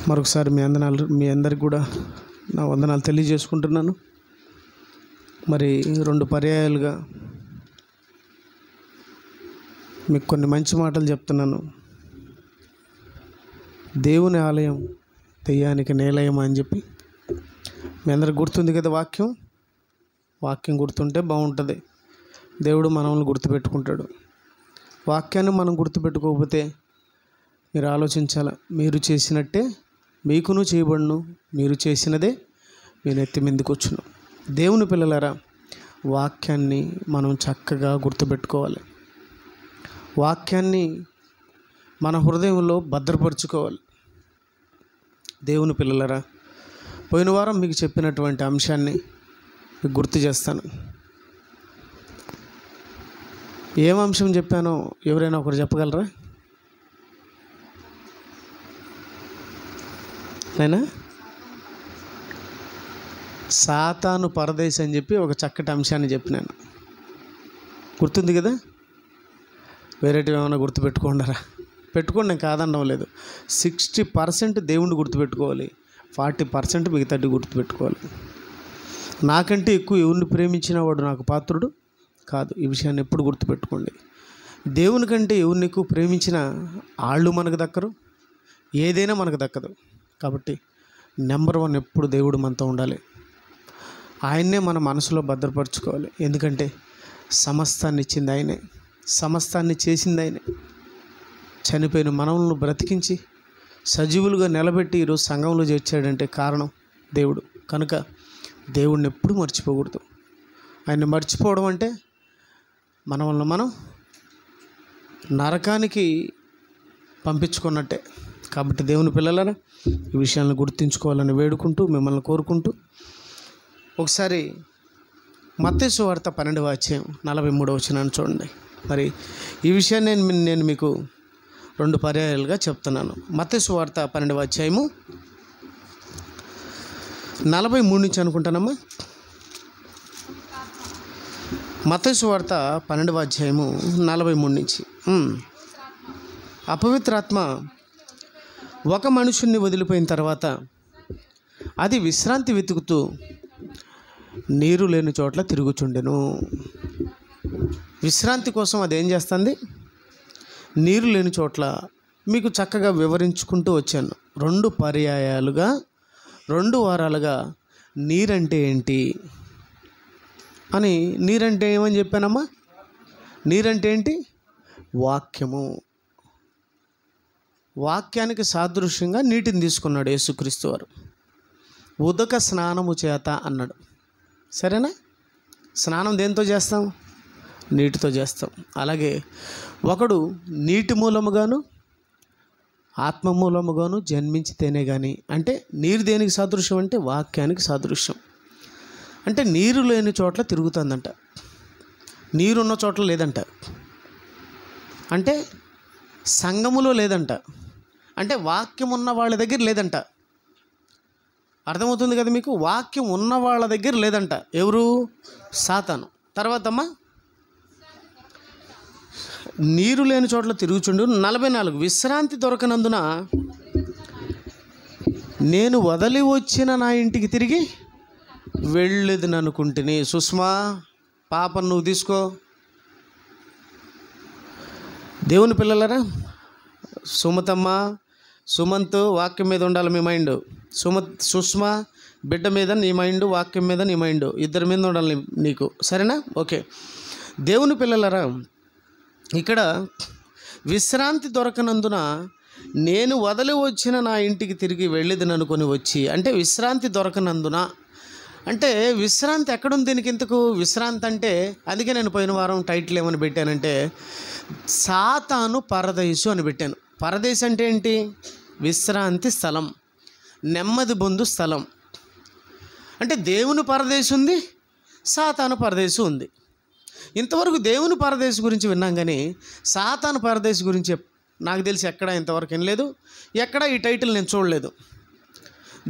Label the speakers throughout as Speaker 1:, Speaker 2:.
Speaker 1: మరొకసారి మీ అందరికి కూడా నా వందనాలు తెలియజేసుకుంటున్నాను. మరి 2 పర్యాయాలుగా మీకు కొన్ని మంచి మాటలు చెప్తున్నాను. దేవుని ఆలయం దెయ్యానికి నిలయం అని చెప్పి మీ అందరికి గుర్తుంది కదా. వాక్యం గుర్తుంటే బాగుంటుంది. దేవుడు మనల్ని గుర్తుపెట్టుకుంటాడు. వాక్యాన్ని మనం గుర్తుపెట్టుకోకపోతే మీరు ఆలోచించాలి. మీరు చేసినట్టే మీకును చేయబడును, మీరు చేసినదే మీ నెత్తి మీదకి వచ్చును. దేవుని పిల్లలారా, వాక్యాన్ని మనం చక్కగా గుర్తుపెట్టుకోవాలి. వాక్యాన్ని మన హృదయంలో భద్రపరుచుకోవాలి. దేవుని పిల్లలారా, పోయిన వారం మీకు చెప్పినటువంటి అంశాన్ని మీకు గుర్తు చేస్తాను. ఏం అంశం చెప్పానో ఎవరైనా ఒకరు చెప్పగలరా? అయినా సాతాను పరదేశ్ అని చెప్పి ఒక చక్కటి అంశాన్ని చెప్పినాను. గుర్తుంది కదా. వేరేటివి ఏమైనా గుర్తుపెట్టుకోండారా? పెట్టుకోండి, నేను కాదనడం లేదు. 60% దేవుణ్ణి గుర్తుపెట్టుకోవాలి, 40% మిగతాది గుర్తుపెట్టుకోవాలి. నాకంటే ఎక్కువ ఎవరిని ప్రేమించిన వాడు నాకు పాత్రుడు కాదు. ఈ విషయాన్ని ఎప్పుడు గుర్తుపెట్టుకోండి. దేవుని కంటే ఎవరిని ఎక్కువ ప్రేమించినా వాళ్ళు మనకు దక్కరు, ఏదైనా మనకు దక్కదు. కాబట్టి నెంబర్ 1 ఎప్పుడు దేవుడు మనతో ఉండాలి. ఆయన్నే మన మనసులో భద్రపరచుకోవాలి. ఎందుకంటే సమస్తాన్ని ఇచ్చింది ఆయనే, సమస్తాన్ని చేసింది ఆయనే. చనిపోయిన మనల్ని బ్రతికించి సజీవులుగా నిలబెట్టి ఈరోజు సంఘంలో చేర్చాడంటే కారణం దేవుడు. కనుక దేవుడిని ఎప్పుడు మర్చిపోకూడదు. ఆయన్ని మర్చిపోవడం అంటే మనల్ని మనం నరకానికి పంపించుకున్నట్టే. కాబట్టి దేవుని పిల్లలారా, ఈ విషయాలను గుర్తుంచుకోవాలని వేడుకుంటూ మిమ్మల్ని కోరుకుంటూ ఒకసారి మత్తయి సువార్త 12వ అధ్యాయం 43వ వచనాన్ని చూడండి. మరి ఈ విషయాన్ని నేను మీకు 2 పర్యాయాలుగా చెప్తున్నాను. మత్తయి సువార్త 12వ అధ్యాయము 43 నుంచి అనుకుంటానమ్మా. మత్తయి సువార్త 12వ అధ్యాయము 43 నుంచి. అపవిత్రాత్మ ఒక మనుషుణ్ణి వదిలిపోయిన తర్వాత అది విశ్రాంతి వెతుకుతూ నీరు లేని చోట్ల తిరుగుచుండెను. విశ్రాంతి కోసం అది ఏం చేస్తుంది? నీరు లేని చోట్ల మీకు చక్కగా వివరించుకుంటూ వచ్చాను. 2 పర్యాయాలుగా 2 వారాలుగా నీరంటే ఏంటి అని, నీరంటే ఏమని చెప్పానమ్మా? నీరంటే ఏంటి? వాక్యము. వాక్యానికి సాదృశ్యంగా నీటిని తీసుకున్నాడు యేసుక్రీస్తు వారు. ఉదక స్నానము చేత అన్నాడు. సరేనా? స్నానం దేంతో చేస్తాం? నీటితో చేస్తాం. అలాగే ఒకడు నీటి మూలముగాను ఆత్మ మూలముగాను జన్మించితేనే కానీ, అంటే నీరు దేనికి సాదృశ్యం అంటే వాక్యానికి సాదృశ్యం. అంటే నీరు లేని చోట్ల తిరుగుతుందంట, నీరున్న చోట్ల లేదంట. అంటే సంఘములో లేదంట, అంటే వాక్యం ఉన్న వాళ్ళ దగ్గర లేదంట. అర్థమవుతుంది కదా మీకు? వాక్యం ఉన్న వాళ్ళ దగ్గర లేదంట. ఎవరు? సాతాను. తర్వాత అమ్మా, నీరు లేని చోట్ల తిరుగుచుండు. 44 విశ్రాంతి దొరకనందున నేను వదిలి వచ్చిన నా ఇంటికి తిరిగి వెళ్ళేదని అనుకుంటుని. సుష్మా, పాపను నువ్వు తీసుకో. దేవుని పిల్లలరా, సుమతమ్మ, సుమంత్ వాక్యం మీద ఉండాలి మీ మైండ్. సుష్మా బిడ్డ మీద నీ మైండ్, వాక్యం మీద నీ మైండ్, ఇద్దరి మీద ఉండాలి నీకు. సరేనా? ఓకే. దేవుని పిల్లలరా, ఇక్కడ విశ్రాంతి దొరకనందున నేను వదిలి వచ్చిన నా ఇంటికి తిరిగి వెళ్ళేదని అనుకొని వచ్చి, అంటే విశ్రాంతి దొరకనందున అంటే విశ్రాంతి ఎక్కడుంది దీనికి? ఇంతకు విశ్రాంతి అంటే, అందుకే నేను పోయిన వారం టైటిల్ ఏమని పెట్టానంటే సాతాను పరదేశు అని పెట్టాను. పరదేశం అంటే ఏంటి? విశ్రాంతి స్థలం, నెమ్మది పొందు స్థలం. అంటే దేవుని పరదేశం ఉంది, సాతాను పరదేశం ఉంది. ఇంతవరకు దేవుని పరదేశం గురించి విన్నాం, కానీ సాతాను పరదేశం గురించి నాకు తెలిసి ఎక్కడ ఇంతవరకు వినలేదు, ఎక్కడ ఈ టైటిల్ నేను చూడలేదు.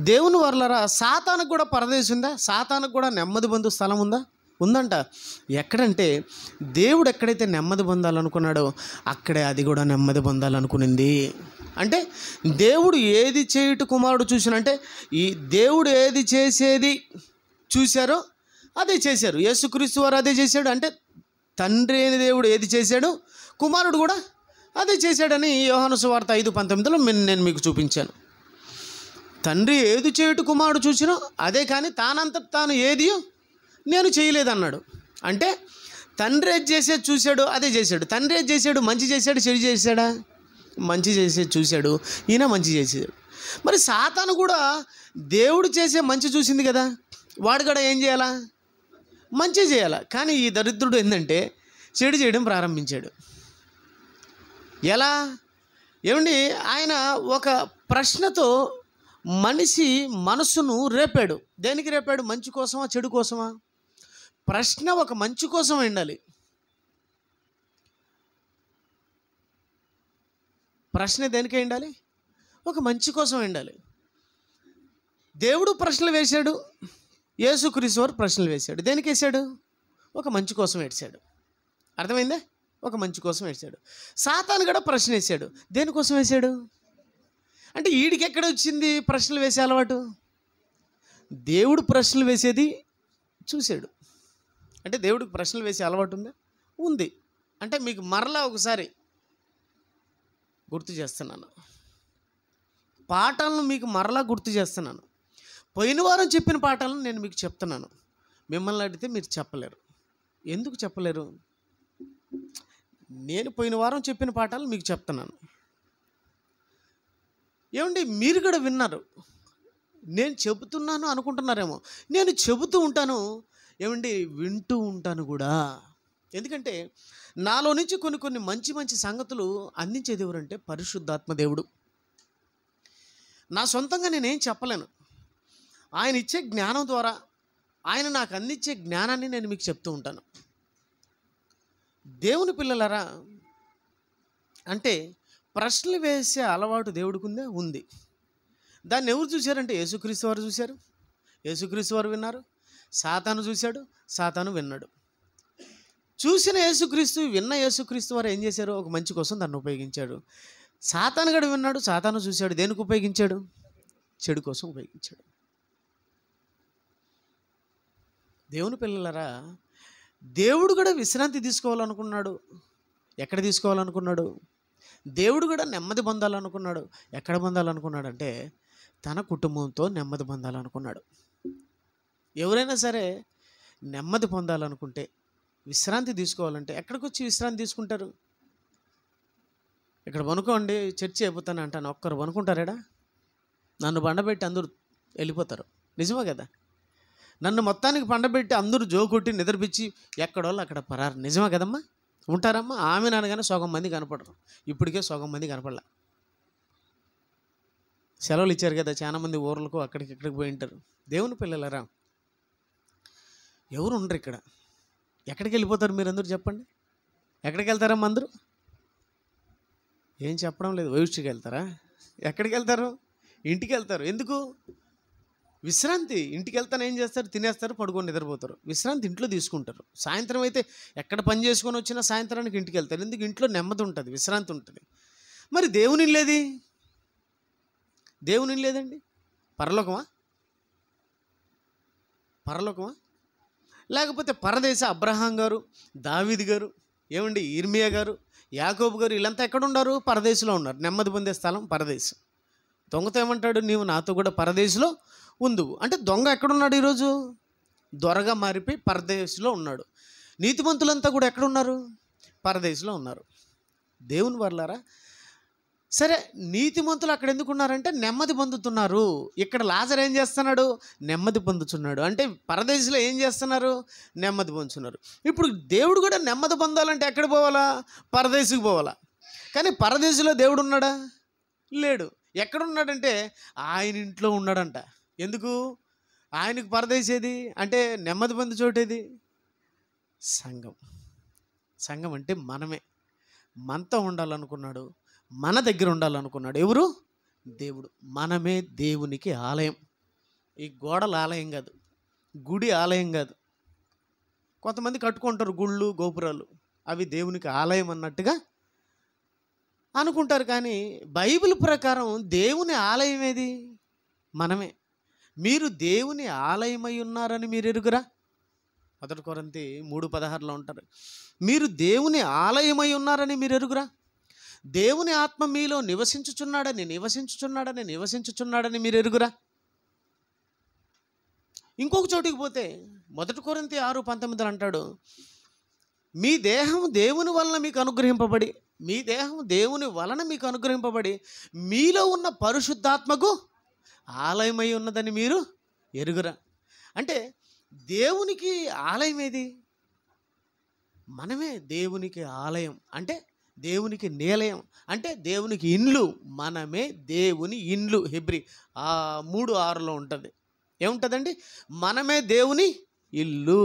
Speaker 1: దేవుని వర్లరా, సాతానుకు కూడా పరదేశం ఉందా? సాతానుకు కూడా నెమ్మది పొందు స్థలం ఉందా? ఉందంట. ఎక్కడంటే దేవుడు ఎక్కడైతే నెమ్మది పొందాలనుకున్నాడో అక్కడే అది కూడా నెమ్మది పొందాలనుకునింది. అంటే దేవుడు ఏది చేయుట కుమారుడు చూసిన, అంటే ఈ దేవుడు ఏది చేసేది చూశారో అదే చేశారు. యేసుక్రీస్తు వారు అదే చేశాడు. అంటే తండ్రి అయిన దేవుడు ఏది చేశాడు కుమారుడు కూడా అదే చేశాడని యోహాను సువార్త 5:19లో నేను మీకు చూపించాను. తండ్రి ఏది చేయుట కుమారుడు చూసినో అదే, కానీ తానంతట తాను ఏది నేను చేయలేదన్నాడు. అంటే తండ్రి ఏది చేసేది చూశాడు అదే చేశాడు. తండ్రి ఏది చేశాడు? మంచి చేశాడు, చెడు చేశాడా? మంచి చేసేది చూశాడు, ఈయన మంచి చేసాడు. మరి సాతాను కూడా దేవుడు చేసే మంచి చూసింది కదా, వాడు కూడా ఏం చేయాలా? మంచి చేయాలా. కానీ ఈ దరిద్రుడు ఏంటంటే చెడు చేయడం ప్రారంభించాడు. ఎలా? ఏమండి, ఆయన ఒక ప్రశ్నతో మనిషి మనసును రేపాడు. దేనికి రేపాడు? మంచి కోసమా చెడు కోసమా? ప్రశ్న ఒక మంచి కోసం ఉండాలి. ప్రశ్న దేనికే ఉండాలి? ఒక మంచి కోసం ఉండాలి. దేవుడు ప్రశ్నలు వేశాడు, యేసుక్రీస్తు వారు ప్రశ్నలు వేశాడు. దేనికి వేశాడు? ఒక మంచి కోసం వేశాడు. అర్థమైందా? ఒక మంచి కోసం వేశాడు. సాతాను కూడా ప్రశ్న వేశాడు. దేనికోసం వేశాడు? అంటే వీడికి ఎక్కడ వచ్చింది ప్రశ్నలు వేసే అలవాటు? దేవుడు ప్రశ్నలు వేసేది చూశాడు. అంటే దేవుడికి ప్రశ్నలు వేసే అలవాటు ఉందా? ఉంది. అంటే మీకు మరలా ఒకసారి గుర్తు చేస్తున్నాను, పాఠాలను మీకు మరలా గుర్తు చేస్తున్నాను. పోయిన వారం చెప్పిన పాఠాలను నేను మీకు చెప్తున్నాను. మిమ్మల్ని అడిగితే మీరు చెప్పలేరు. ఎందుకు చెప్పలేరు? నేను పోయిన వారం చెప్పిన పాఠాలు మీకు చెప్తున్నాను. ఏమండి, మీరు కూడా విన్నారు. నేను చెబుతున్నాను అనుకుంటున్నారేమో. నేను చెబుతూ ఉంటాను, ఏమండి, వింటూ ఉంటాను కూడా. ఎందుకంటే నాలో నుంచి కొన్ని మంచి మంచి సంగతులు అందించేది ఎవరంటే పరిశుద్ధాత్మ దేవుడు. నా సొంతంగా నేనేం చెప్పలేను. ఆయన ఇచ్చే జ్ఞానం ద్వారా, ఆయన నాకు అందించే జ్ఞానాన్ని నేను మీకు చెప్తూ ఉంటాను. దేవుని పిల్లలారా, అంటే ప్రశ్నలు వేసే అలవాటు దేవుడికి ఉందా? ఉంది. దాన్ని ఎవరు చూశారంటే యేసుక్రీస్తు వారు చూశారు, యేసుక్రీస్తు వారు విన్నారు. సాతాను చూశాడు, సాతాను విన్నాడు. చూసిన యేసుక్రీస్తు, విన్న యేసుక్రీస్తు వారు ఏం చేశారు? ఒక మంచి కోసం దాన్ని ఉపయోగించాడు. సాతాను గడు విన్నాడు, సాతాను చూశాడు. దేనికి ఉపయోగించాడు? చెడు కోసం ఉపయోగించాడు. దేవుని పిల్లలారా, దేవుడు కూడా విశ్రాంతి తీసుకోవాలనుకున్నాడు. ఎక్కడ తీసుకోవాలనుకున్నాడు? దేవుడు కూడా నెమ్మది పొందాలనుకున్నాడు. ఎక్కడ పొందాలనుకున్నాడు అంటే తన కుటుంబంతో నెమ్మది పొందాలనుకున్నాడు. ఎవరైనా సరే నెమ్మది పొందాలనుకుంటే, విశ్రాంతి తీసుకోవాలంటే ఎక్కడికి వచ్చి విశ్రాంతి తీసుకుంటారు? ఇక్కడ పనుకోండి, చర్చి అయిపోతాను అంటాను. ఒక్కరు పనుకుంటారేడా? నన్ను బండబెట్టి అందరూ వెళ్ళిపోతారు. నిజమే కదా? నన్ను మొత్తానికి పండబెట్టి అందరూ జోకొట్టి నిద్రపిచ్చి ఎక్కడోళ్ళు అక్కడ పరారు. నిజమే కదమ్మా? ఉంటారమ్మా? ఆమె అనగానే సగం మంది కనపడరు. ఇప్పటికే సగం మంది కనపడలా. సెలవులు ఇచ్చారు కదా, చాలా మంది ఊర్లకు అక్కడికి ఇక్కడికి పోయి ఉంటారు. దేవుని పిల్లలరా, ఎవరు ఉండరు ఇక్కడ. ఎక్కడికి వెళ్ళిపోతారు మీరు అందరూ? చెప్పండి. ఎక్కడికి వెళ్తారమ్మా అందరూ? ఏం చెప్పడం లేదు. వైష్కి వెళ్తారా? ఎక్కడికి వెళ్తారు? ఇంటికి వెళ్తారు. ఎందుకు? విశ్రాంతి. ఇంటికి వెళ్తాను ఏం చేస్తారు? తినేస్తారు, పడుకొని నిద్రపోతారు. విశ్రాంతి ఇంట్లో తీసుకుంటారు. సాయంత్రం అయితే ఎక్కడ పని చేసుకొని వచ్చినా సాయంత్రానికి ఇంటికి వెళ్తారు. ఎందుకు? ఇంట్లో నెమ్మది ఉంటుంది, విశ్రాంతి ఉంటుంది. మరి దేవుని ఇల్లేది? దేవుని ఇల్లేదండి. పరలోకమా? పరలోకమా? లేకపోతే పరదేశ అబ్రహాం గారు, దావీదు గారు, ఏమండి, ఇర్మియా గారు, యాకోబు గారు, వీళ్ళంతా ఎక్కడ ఉన్నారు? పరదేశంలో ఉన్నారు. నెమ్మది పొందే స్థలం పరదేశం. దొంగతో ఏమంటాడు? నీవు నాతో కూడా పరదేశంలో ఉందువు. అంటే దొంగ ఎక్కడున్నాడు ఈరోజు? దొరగా మారిపోయి పరదేశంలో ఉన్నాడు. నీతిమంతులంతా కూడా ఎక్కడున్నారు? పరదేశంలో ఉన్నారు. దేవుని వర్లారా, సరే, నీతిమంతులు అక్కడ ఎందుకు ఉన్నారంటే నెమ్మది పొందుతున్నారు. ఇక్కడ లాజరు ఏం చేస్తున్నాడు? నెమ్మది పొందుతున్నాడు. అంటే పరదేశంలో ఏం చేస్తున్నారు? నెమ్మది పొందుతున్నారు. ఇప్పుడు దేవుడు కూడా నెమ్మది పొందాలంటే ఎక్కడ పోవాలా? పరదేశికి పోవాలా. కానీ పరదేశంలో దేవుడు ఉన్నాడా? లేడు. ఎక్కడున్నాడంటే ఆయన ఇంట్లో ఉన్నాడంట. ఎందుకు? ఆయనకు పరదేశేది అంటే నెమ్మది పొంది చోటేది? సంఘం. సంఘం అంటే మనమే. మనతో ఉండాలనుకున్నాడు, మన దగ్గర ఉండాలనుకున్నాడు. ఎవరు? దేవుడు. మనమే దేవునికి ఆలయం. ఈ గోడల ఆలయం కాదు, గుడి ఆలయం కాదు. కొంతమంది కట్టుకుంటారు గుళ్ళు, గోపురాలు, అవి దేవునికి ఆలయం అన్నట్టుగా అనుకుంటారు. కానీ బైబిల్ ప్రకారం దేవుని ఆలయం ఏది? మనమే. మీరు దేవుని ఆలయమై ఉన్నారని మీరు ఎరుగురా? 1 కొరింథీ 3:16లో ఉంటారు. మీరు దేవుని ఆలయమై ఉన్నారని మీరు ఎరుగురా? దేవుని ఆత్మ మీలో నివసించుచున్నాడని మీరు ఎరుగురా? ఇంకొక చోటికి పోతే 1 కొరింథీ 6:19 అంటాడు, మీ దేహం దేవుని వలన మీకు అనుగ్రహింపబడి మీలో ఉన్న పరిశుద్ధాత్మకు ఆలయమై ఉన్నదని మీరు ఎరుగురా? అంటే దేవునికి ఆలయం ఏది? మనమే దేవునికి ఆలయం. అంటే దేవునికి నిలయం, అంటే దేవునికి ఇండ్లు. మనమే దేవుని ఇండ్లు. హెబ్రీ 3:6లో ఉంటుంది. ఏముంటుందండి? మనమే దేవుని ఇల్లు.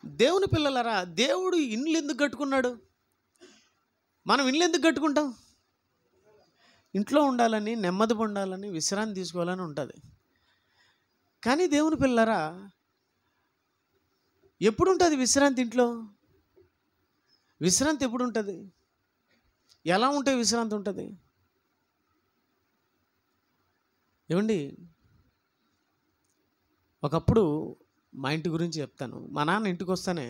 Speaker 1: దేవుని పిల్లలరా, దేవుడు ఇండ్లు ఎందుకు కట్టుకున్నాడు? మనం ఇండ్లు ఎందుకు కట్టుకుంటాం? ఇంట్లో ఉండాలని, నెమ్మది పొందాలని, విశ్రాంతి తీసుకోవాలని ఉంటుంది. కానీ దేవుని పిల్లరా, ఎప్పుడు ఉంటుంది విశ్రాంతి? ఇంట్లో విశ్రాంతి ఎప్పుడు ఉంటుంది? ఎలా ఉంటే విశ్రాంతి ఉంటుంది? ఏమండి, ఒకప్పుడు మా ఇంటి గురించి చెప్తాను. మా నాన్న ఇంటికి వస్తానే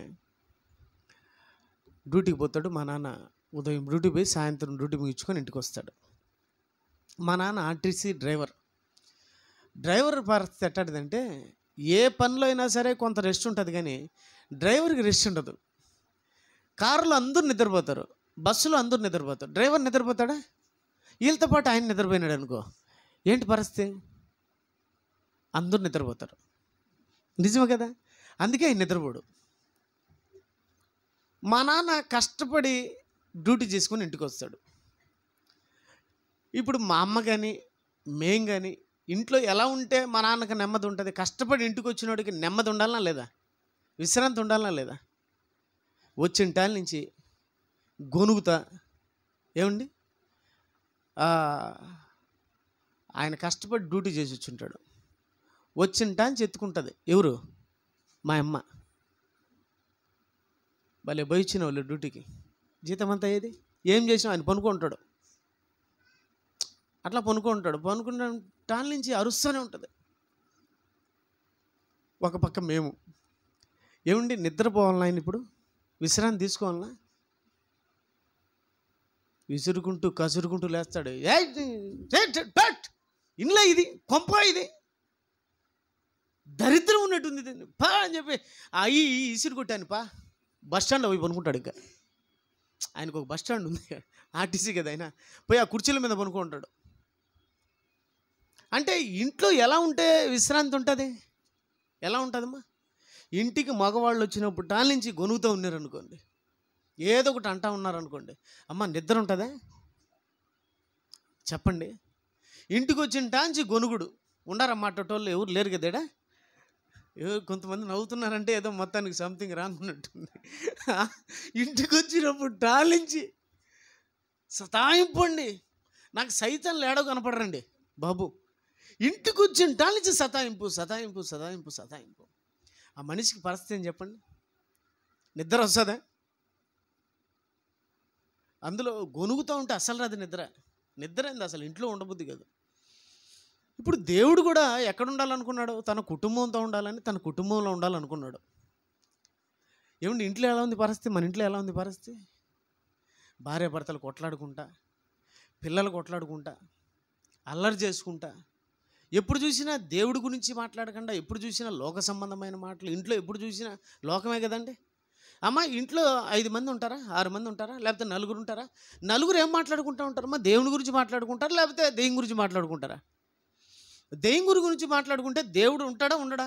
Speaker 1: డ్యూటీకి పోతాడు. మా నాన్న ఉదయం డ్యూటీ పోయి సాయంత్రం డ్యూటీ ముగించుకొని ఇంటికి వస్తాడు. మా నాన్న ఆర్టీసీ డ్రైవర్ పరిస్థితి ఎట్టాడిదంటే, ఏ పనిలో అయినా సరే కొంత రెస్ట్ ఉంటుంది, కానీ డ్రైవర్కి రెస్ట్ ఉండదు. కారులో అందరూ నిద్రపోతారు, బస్సులో అందరూ నిద్రపోతారు, డ్రైవర్ నిద్రపోతాడా? వీళ్ళతో పాటు ఆయన నిద్రపోయినాడు అనుకో, ఏంటి పరిస్థితి? అందరూ నిద్రపోతారు. నిజమే కదా? అందుకే ఆయన నిద్రపోడు. మా నాన్న కష్టపడి డ్యూటీ చేసుకొని ఇంటికి వస్తాడు. ఇప్పుడు మా అమ్మ కానీ మేం కానీ ఇంట్లో ఎలా ఉంటే మా నాన్నకి నెమ్మది ఉంటుంది? కష్టపడి ఇంటికి వచ్చినోడికి నెమ్మది ఉండాలనా లేదా? విశ్రాంతి ఉండాలనా లేదా? వచ్చిన టైం నుంచి గొనుగుతా. ఏమండి, ఆయన కష్టపడి డ్యూటీ చేసి వచ్చుంటాడు. వచ్చిన టైం ఎత్తుకుంటుంది ఎవరు? మా అమ్మ. భలే పోయిచ్చిన వాళ్ళు డ్యూటీకి, జీతం అంతా ఏది? ఏం చేసినా ఆయన పనుకుంటాడు. అట్లా పనుకున్న టైం నుంచి అరుస్తూనే ఉంటుంది. ఒక పక్క మేము, ఏమండి, నిద్రపోవాలన్నా ఆయన ఇప్పుడు విశ్రాంతి తీసుకోవాలన్నా? విసురుకుంటూ కసురుకుంటూ లేస్తాడు. ఇంట్లో ఇది కొంప, ఇది దరిద్రం ఉన్నట్టుంది దీన్ని పా అని చెప్పి ఇసురు కొట్టాను. బస్ స్టాండ్లో పోయి పనుకుంటాడు. ఇంకా ఆయనకు ఒక బస్ స్టాండ్ ఉంది, ఆర్టీసీ కదా, ఆయన పోయి ఆ కుర్చీల మీద పనుకుంటాడు. అంటే ఇంట్లో ఎలా ఉంటే విశ్రాంతి ఉంటుంది? ఎలా ఉంటుందమ్మా? ఇంటికి మగవాళ్ళు వచ్చినప్పుడు టాల నుంచి గొనుగుతూ ఉన్నారనుకోండి, ఏదో ఒకటి అంటా ఉన్నారనుకోండి, అమ్మ నిద్ర ఉంటుందా? చెప్పండి. ఇంటికి వచ్చిన టాంచి గొనుగుడు ఉండారన్నమాటోళ్ళు ఎవరు లేరు కదేడా? కొంతమంది నవ్వుతున్నారంటే ఏదో మొత్తానికి సంథింగ్ రాంగ్ ఉన్నట్టుంది. ఇంటికి వచ్చినప్పుడు టాలించి సతాయింపండి. నాకు సైతం లేడో కనపడరండి బాబు. ఇంటికి వచ్చిన టాలించి సతాయింపు. ఆ మనిషికి పరిస్థితి ఏం చెప్పండి? నిద్ర వస్తుందా? అందులో గొనుగుతూ ఉంటే అసలు రాదు నిద్ర ఏంది అసలు? ఇంట్లో ఉండబుద్ధి కాదు. ఇప్పుడు దేవుడు కూడా ఎక్కడ ఉండాలనుకున్నాడు? తన కుటుంబంతో ఉండాలని, తన కుటుంబంలో ఉండాలనుకున్నాడు. ఏమండి, ఇంట్లో ఎలా ఉంది పరిస్థితి? మన ఇంట్లో ఎలా ఉంది పరిస్థితి? భార్యాభర్తలు కొట్లాడుకుంటా, పిల్లలు కొట్లాడుకుంటా, అల్లరి చేసుకుంటా, ఎప్పుడు చూసినా దేవుడి గురించి మాట్లాడకుండా, ఎప్పుడు చూసినా లోక సంబంధమైన మాటలు. ఇంట్లో ఎప్పుడు చూసినా లోకమే కదండి. అమ్మ, ఇంట్లో 5 మంది ఉంటారా, 6 మంది ఉంటారా, లేకపోతే 4 ఉంటారా? 4 ఏం మాట్లాడుకుంటూ ఉంటారమ్మా? దేవుని గురించి మాట్లాడుకుంటారా, లేకపోతే దెయ్యం గురించి మాట్లాడుకుంటారా? దెయ్యం గురించి మాట్లాడుకుంటే దేవుడు ఉంటాడా ఉండడా?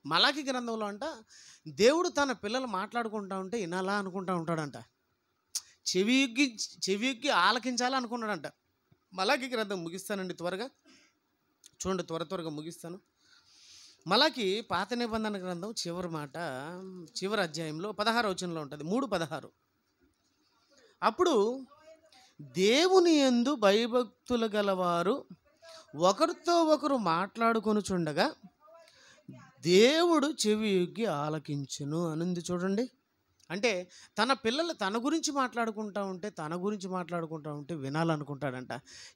Speaker 1: మలాకి గ్రంథంలో అంట, దేవుడు తన పిల్లలు మాట్లాడుకుంటా ఉంటే వినాలా అనుకుంటా ఉంటాడంట. చెవి ఎక్కి ఆలకించాలా అనుకున్నాడంట. మలాకి గ్రంథం ముగిస్తానండి త్వరగా చూడండి, త్వరగా ముగిస్తాను. మలాకి పాత నిబంధన గ్రంథం చివరి అధ్యాయంలో 16వ వచనంలో ఉంటుంది, 3:16. అప్పుడు దేవుని యందు భయభక్తులు గలవారు ఒకరితో ఒకరు మాట్లాడుకొనుచుండగా దేవుడు చెవి ఎగ్గి ఆలకించును అనుంది. చూడండి, అంటే తన పిల్లలు తన గురించి మాట్లాడుకుంటా ఉంటే వినాలనుకుంటాడంట.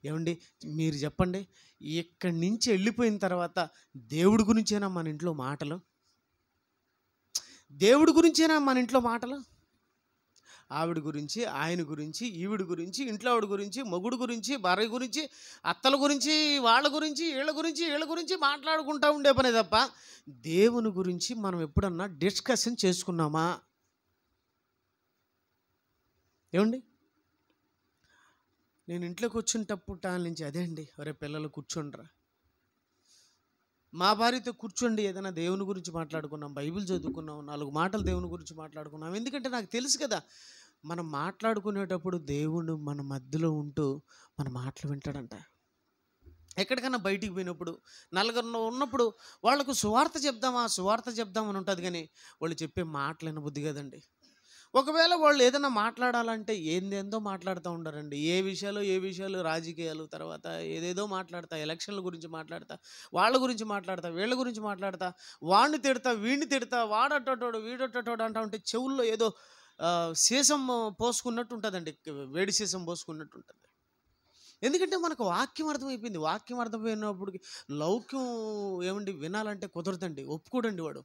Speaker 1: ఏమండి మీరు చెప్పండి, ఇక్కడి నుంచి వెళ్ళిపోయిన తర్వాత దేవుడి గురించేనా మన ఇంట్లో మాటలు? దేవుడి గురించేనా మన ఇంట్లో మాటలు? ఆవిడ గురించి, ఆయన గురించి, ఈవిడ గురించి, ఇంట్లో ఆవిడ గురించి, మొగుడు గురించి, భార్య గురించి, అత్తల గురించి, వాళ్ళ గురించి, వీళ్ళ గురించి మాట్లాడుకుంటూ ఉండే పనే తప్ప దేవుని గురించి మనం ఎప్పుడన్నా డిస్కషన్ చేసుకున్నామా? ఏమండి నేను ఇంట్లోకి వచ్చినప్పుడు టైం నుంచి అదే అండి, ఒరే పిల్లలు కూర్చోండిరా, మా భార్యతో కూర్చోండి, ఏదైనా దేవుని గురించి మాట్లాడుకున్నాం, బైబిల్ చదువుకున్నాం, 4 మాటలు దేవుని గురించి మాట్లాడుకున్నాం. ఎందుకంటే నాకు తెలుసు కదా, మనం మాట్లాడుకునేటప్పుడు దేవుడు మన మధ్యలో ఉంటూ మన మాటలు వింటాడంట. ఎక్కడికన్నా బయటికి పోయినప్పుడు నలుగురు ఉన్నప్పుడు వాళ్ళకు సువార్త చెప్దామని ఉంటుంది, కానీ వాళ్ళు చెప్పే మాటలు వినబుద్ధి కదండి. ఒకవేళ వాళ్ళు ఏదైనా మాట్లాడాలంటే ఏందేందో మాట్లాడుతూ ఉంటారండి. ఏ విషయాలు రాజకీయాలు, తర్వాత ఏదేదో మాట్లాడతా, ఎలక్షన్ల గురించి మాట్లాడతా, వాళ్ళ గురించి మాట్లాడతా, వీళ్ళ గురించి మాట్లాడతా, వాడిని తిడతా, వీడిని తిడతా, వాడట్టోడు వీడొట్టోడు అంటా ఉంటే చెవుల్లో ఏదో సీసం పోసుకున్నట్టు ఉంటుందండి, వేడి సీసం పోసుకున్నట్టు ఉంటుంది. ఎందుకంటే మనకు వాక్యం అర్థమైపోయింది. వాక్యం అర్థమైనప్పటికి లౌక్యం ఏమండి వినాలంటే కుదరదండి, ఒప్పుకోడండి వాడు.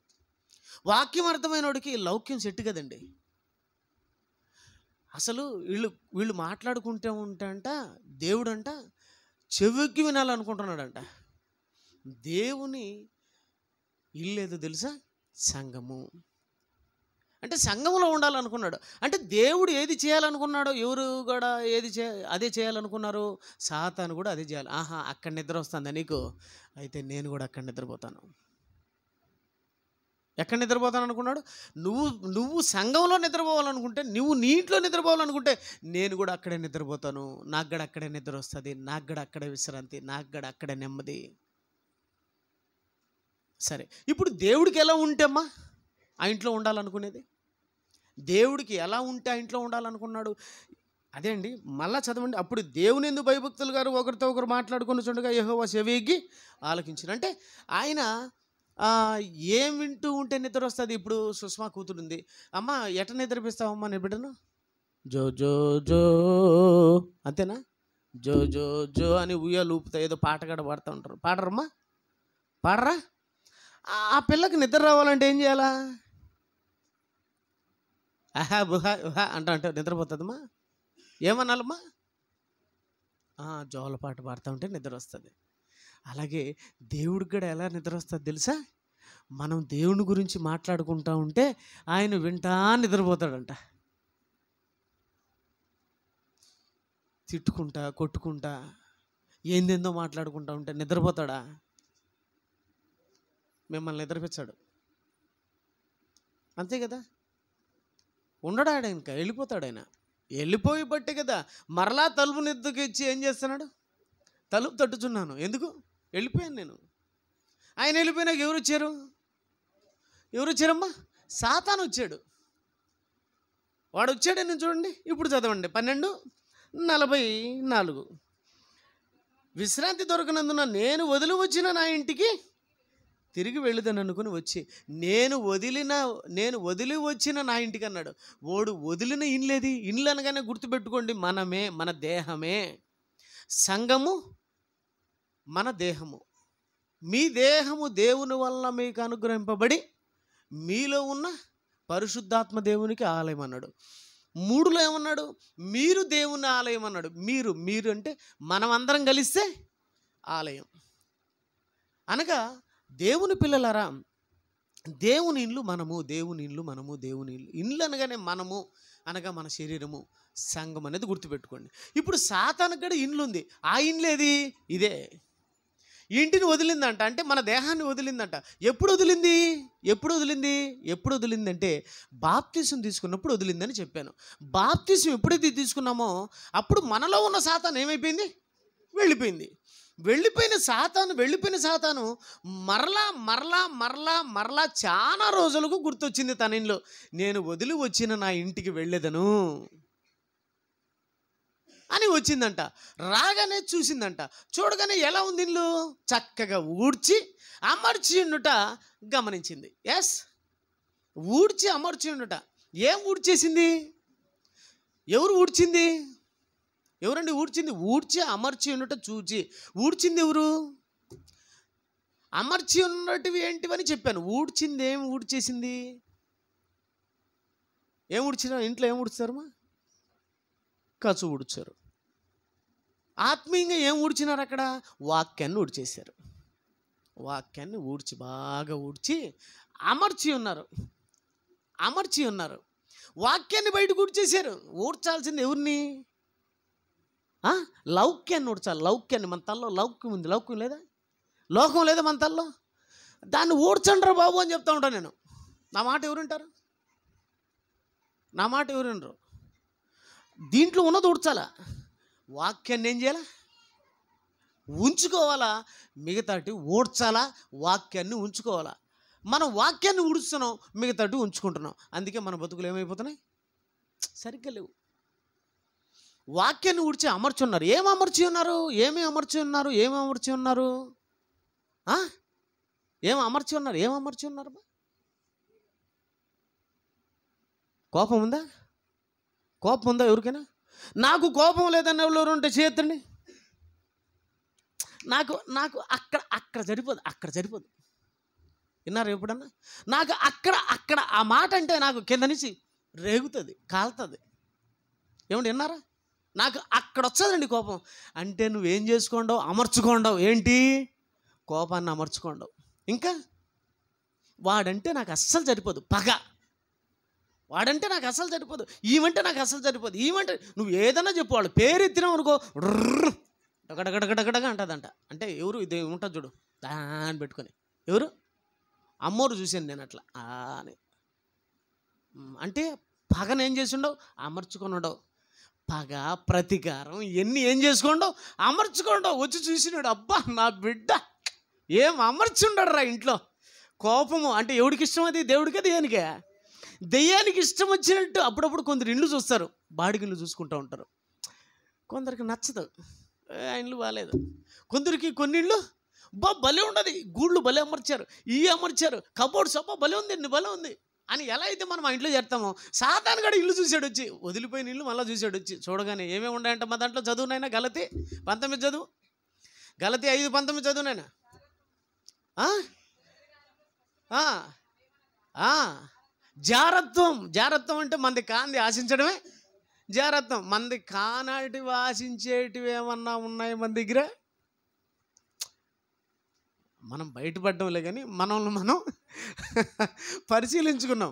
Speaker 1: వాక్యం అర్థమైన వాడికి లౌక్యం సెట్ కదండి. అసలు వీళ్ళు మాట్లాడుకుంటూ ఉంటంట దేవుడంట చెవికి వినాలనుకుంటున్నాడంట. దేవుని ఇల్లు ఏదో తెలుసా? సంఘము. అంటే సంఘంలో ఉండాలనుకున్నాడు. అంటే దేవుడు ఏది చేయాలనుకున్నాడో ఎవరు కూడా అదే చేయాలనుకున్నారు. సాతాను కూడా అదే చేయాలి. అక్కడ నిద్ర వస్తుందా నీకు? అయితే నేను కూడా అక్కడ నిద్రపోతాను. ఎక్కడ నిద్రపోతాను అనుకున్నాడు? నువ్వు సంఘంలో నిద్రపోవాలనుకుంటే, నువ్వు నీ ఇంట్లో నిద్రపోవాలనుకుంటే నేను కూడా అక్కడే నిద్రపోతాను. నాకు కూడా అక్కడే నిద్ర వస్తుంది, నాకు కూడా అక్కడే విశ్రాంతి, నాకు కూడా అక్కడే నెమ్మది. సరే, ఇప్పుడు దేవుడికి ఎలా ఉంటే అమ్మా ఆ ఇంట్లో ఉండాలనుకునేది? దేవుడికి ఎలా ఉంటే ఆ ఇంట్లో ఉండాలనుకున్నాడు? అదే అండి, మళ్ళా చదవండి. అప్పుడు దేవుని యందు భయభక్తులు గారు ఒకరితో ఒకరు మాట్లాడుకుని చుండగా యెహోవా చెవియొగ్గి ఆలకించిన. అంటే ఆయన ఏం వింటూ ఉంటే నిద్ర వస్తుంది? ఇప్పుడు సుష్మా కూతురుంది, అమ్మ ఎట నిద్రపిస్తావమ్మా నీ బిడ్డను? జో జో జో అంతేనా? జో జో జో అని ఉయ్యాలు ఊపుతా, ఏదో పాట కూడా పాడుతూ ఉంటారు. పాడరమ్మా, పాడరా? ఆ పిల్లకి నిద్ర రావాలంటే ఏం చేయాలా? బుహా ఉహా అంటే నిద్రపోతుందమ్మా. ఏమన్నాలమ్మా? జోల పాట పాడుతూ ఉంటే నిద్ర వస్తుంది. అలాగే దేవుడికి కూడా ఎలా నిద్ర వస్తుంది తెలుసా? మనం దేవుని గురించి మాట్లాడుకుంటూ ఉంటే ఆయన వింటా నిద్రపోతాడంట. తిట్టుకుంటా, కొట్టుకుంటా, ఏందేందో మాట్లాడుకుంటా ఉంటే నిద్రపోతాడా? మిమ్మల్ని నిద్రపించాడు, అంతే కదా. ఉండడు ఆయన, ఇంకా వెళ్ళిపోతాడు. ఆయన వెళ్ళిపోయి బట్టే కదా మరలా తలుపు నిద్దుకు ఇచ్చి ఏం చేస్తున్నాడు? తలుపు తట్టుచున్నాను. ఎందుకు? వెళ్ళిపోయాను నేను. ఆయన వెళ్ళిపోయినాక ఎవరు వచ్చారమ్మా? సాతాను వచ్చాడు. వాడు వచ్చాడని చూడండి, ఇప్పుడు చదవండి 12:44. విశ్రాంతి దొరకనందున నేను వదిలి వచ్చిన నా ఇంటికి తిరిగి వెళ్ళుదని అనుకుని వచ్చి, నేను వదిలి వచ్చిన నా ఇంటికి అన్నాడు. ఓడు వదిలిన ఇల్లేది? ఇల్లు అనగానే గుర్తుపెట్టుకోండి, మనమే, మన దేహమే. సంఘము మన దేహము. మీ దేహము దేవుని వల్ల మీకు అనుగ్రహింపబడి మీలో ఉన్న పరిశుద్ధాత్మ దేవునికి ఆలయం అన్నాడు. 3లో ఏమన్నాడు? మీరు దేవుని ఆలయం అన్నాడు. మీరు అంటే మనం అందరం కలిస్తే ఆలయం. అనగా దేవుని పిల్లలారా, దేవుని ఇల్లు మనము, ఇల్లు అనగానే మనము అనగా మన శరీరము, సంఘం అనేది గుర్తుపెట్టుకోండి. ఇప్పుడు సాతానుకు కూడా ఇండ్లు ఉంది. ఆ ఇండ్లు ఏది? ఇదే. ఇంటిని వదిలిందంట, అంటే మన దేహాన్ని వదిలిందంట. ఎప్పుడు వదిలిందంటే బాప్తిసం తీసుకున్నప్పుడు వదిలిందని చెప్పాను. బాప్తిసం ఎప్పుడైతే తీసుకున్నామో అప్పుడు మనలో ఉన్న సాతాను ఏమైపోయింది? వెళ్ళిపోయిన సాతాను మరలా చాలా రోజులకు గుర్తొచ్చింది తన ఇంట్లో. నేను వదిలి వచ్చిన నా ఇంటికి వెళ్ళేదను అని వచ్చిందంట. రాగానే చూసిందంట. చూడగానే ఎలా ఉంది ఇల్లు? చక్కగా ఊడ్చి అమర్చి ఉండుట గమనించింది. ఊడ్చి అమర్చి ఉండుట. ఏం ఊడ్చేసింది? ఎవరు ఊడ్చింది? ఎవరండి ఊడ్చింది? ఊడ్చి అమర్చి ఉన్నట్టు చూచి. ఊడ్చింది ఎవరు? అమర్చి ఉన్నటివి ఏంటివని చెప్పాను. ఊడ్చింది ఏం ఊడ్చేసింది? ఏం ఊడ్చినా? ఇంట్లో ఏం ఊడ్చారమ్మా? కసు ఊడ్చారు. ఆత్మీయంగా ఏం ఊడ్చినారు అక్కడ? వాక్యాన్ని ఊడ్చేశారు. వాక్యాన్ని ఊడ్చి బాగా ఊడ్చి అమర్చి ఉన్నారు. అమర్చి ఉన్నారు. వాక్యాన్ని బయటకు ఊడ్చేశారు. ఊడ్చాల్సింది ఎవరిని? లౌక్యాన్ని ఊడ్చాలి. లౌక్యాన్ని. మన తల్లో లౌక్యం ఉంది. లౌక్యం లేదా? లోకం లేదా మన తల్లో? దాన్ని ఊడ్చండ్రా బాబు అని చెప్తా ఉంటాను నేను. నా మాట ఎవరుంటారు? నా మాట ఎవరు వినరు. దీంట్లో ఉన్నది ఊడ్చాలా? వాక్యాన్ని ఏం చేయాలా? ఉంచుకోవాలా? మిగతాటి ఊడ్చాలా? వాక్యాన్ని ఉంచుకోవాలా? మనం వాక్యాన్ని ఊడుస్తున్నాం, మిగతాటి ఉంచుకుంటున్నాం. అందుకే మన బతుకులు ఏమైపోతున్నాయి? సరిగ్గా లేవు. వాక్యాన్ని ఊడ్చి అమర్చున్నారు. ఏమి అమర్చి ఉన్నారు? ఏమి అమర్చి ఉన్నారు? ఏమి అమర్చి ఉన్నారు? ఏం అమర్చి ఉన్నారు? ఏం అమర్చి ఉన్నారు? కోపం ఉందా? కోపం ఉందా ఎవరికైనా? నాకు కోపం లేదన్న ఎవరు ఉంటే చేయొద్దండి. నాకు నాకు అక్కడ అక్కడ సరిపోదు. అక్కడ సరిపోదు. విన్నారు ఎప్పుడన్నా? నాకు అక్కడ అక్కడ ఆ మాట అంటే నాకు కింద నుంచి రేగుతుంది, కాలుతుంది. ఏమండి విన్నారా? నాకు అక్కడ వచ్చేదండి కోపం. అంటే నువ్వేం చేసుకోండవు? అమర్చుకోండవు. ఏంటి? కోపాన్ని అమర్చుకోండవు. ఇంకా వాడంటే నాకు అస్సలు సరిపోదు. పగ. వాడంటే నాకు అస్సలు సరిపోదు. ఈమంటే నాకు అస్సలు సరిపోదు. ఈమంటే నువ్వు ఏదన్నా చెప్పు, వాళ్ళు పేరు ఎత్తినావు అనుకో, డగడగడగడగడగా అంటుందంట. అంటే ఎవరు? ఇది ఉంటుంది చూడు, దాన్ని పెట్టుకొని. ఎవరు? అమ్మోరు చూశాను నేను అట్లా అని. అంటే పగను ఏం చేసి ఉండవు? అమర్చుకొని ఉండవు. పగ, ప్రతీకారం ఇవన్నీ ఏం చేసుకోండవు? అమర్చుకోండవు. వచ్చి చూసినాడు, అబ్బా నా బిడ్డ ఏం అమర్చి ఉండడు రా ఇంట్లో. కోపము అంటే ఎవడికి ఇష్టం? అది దేవుడికే దెయ్యానికే? దెయ్యానికి ఇష్టం వచ్చినట్టు అప్పుడప్పుడు కొందరు ఇల్లు చూస్తారు, బాడిగిళ్ళు చూసుకుంటూ ఉంటారు. కొందరికి నచ్చదు, ఆ ఇల్లు బాగాలేదు. కొందరికి కొన్ని ఇళ్ళు భలే ఉండదు, గూళ్ళు భలే అమర్చారు, అమర్చారు, కబోర్డ్స్ అబ్బా భలే ఉంది, భలే ఉంది అని ఎలా అయితే మనం ఆ ఇంట్లో చేస్తామో, సాతాను కూడా ఇల్లు చూసాడు వచ్చి, వదిలిపోయిన ఇల్లు మళ్ళీ చూసాడు వచ్చి. చూడగానే ఏమేమి ఉన్నాయంటే మా దాంట్లో చదువునైనా గలతీ 19 చదువు, గలతీ 5:19 చదువునైనా. జారత్వం. జారత్వం అంటే మంది కాంది ఆశించడమే జారత్వం. మంది కానాటివి ఆశించేటివి ఏమన్నా ఉన్నాయి మన దగ్గర? మనం బయటపడ్డంలే కానీ మనల్ని మనం పరిశీలించుకున్నాం.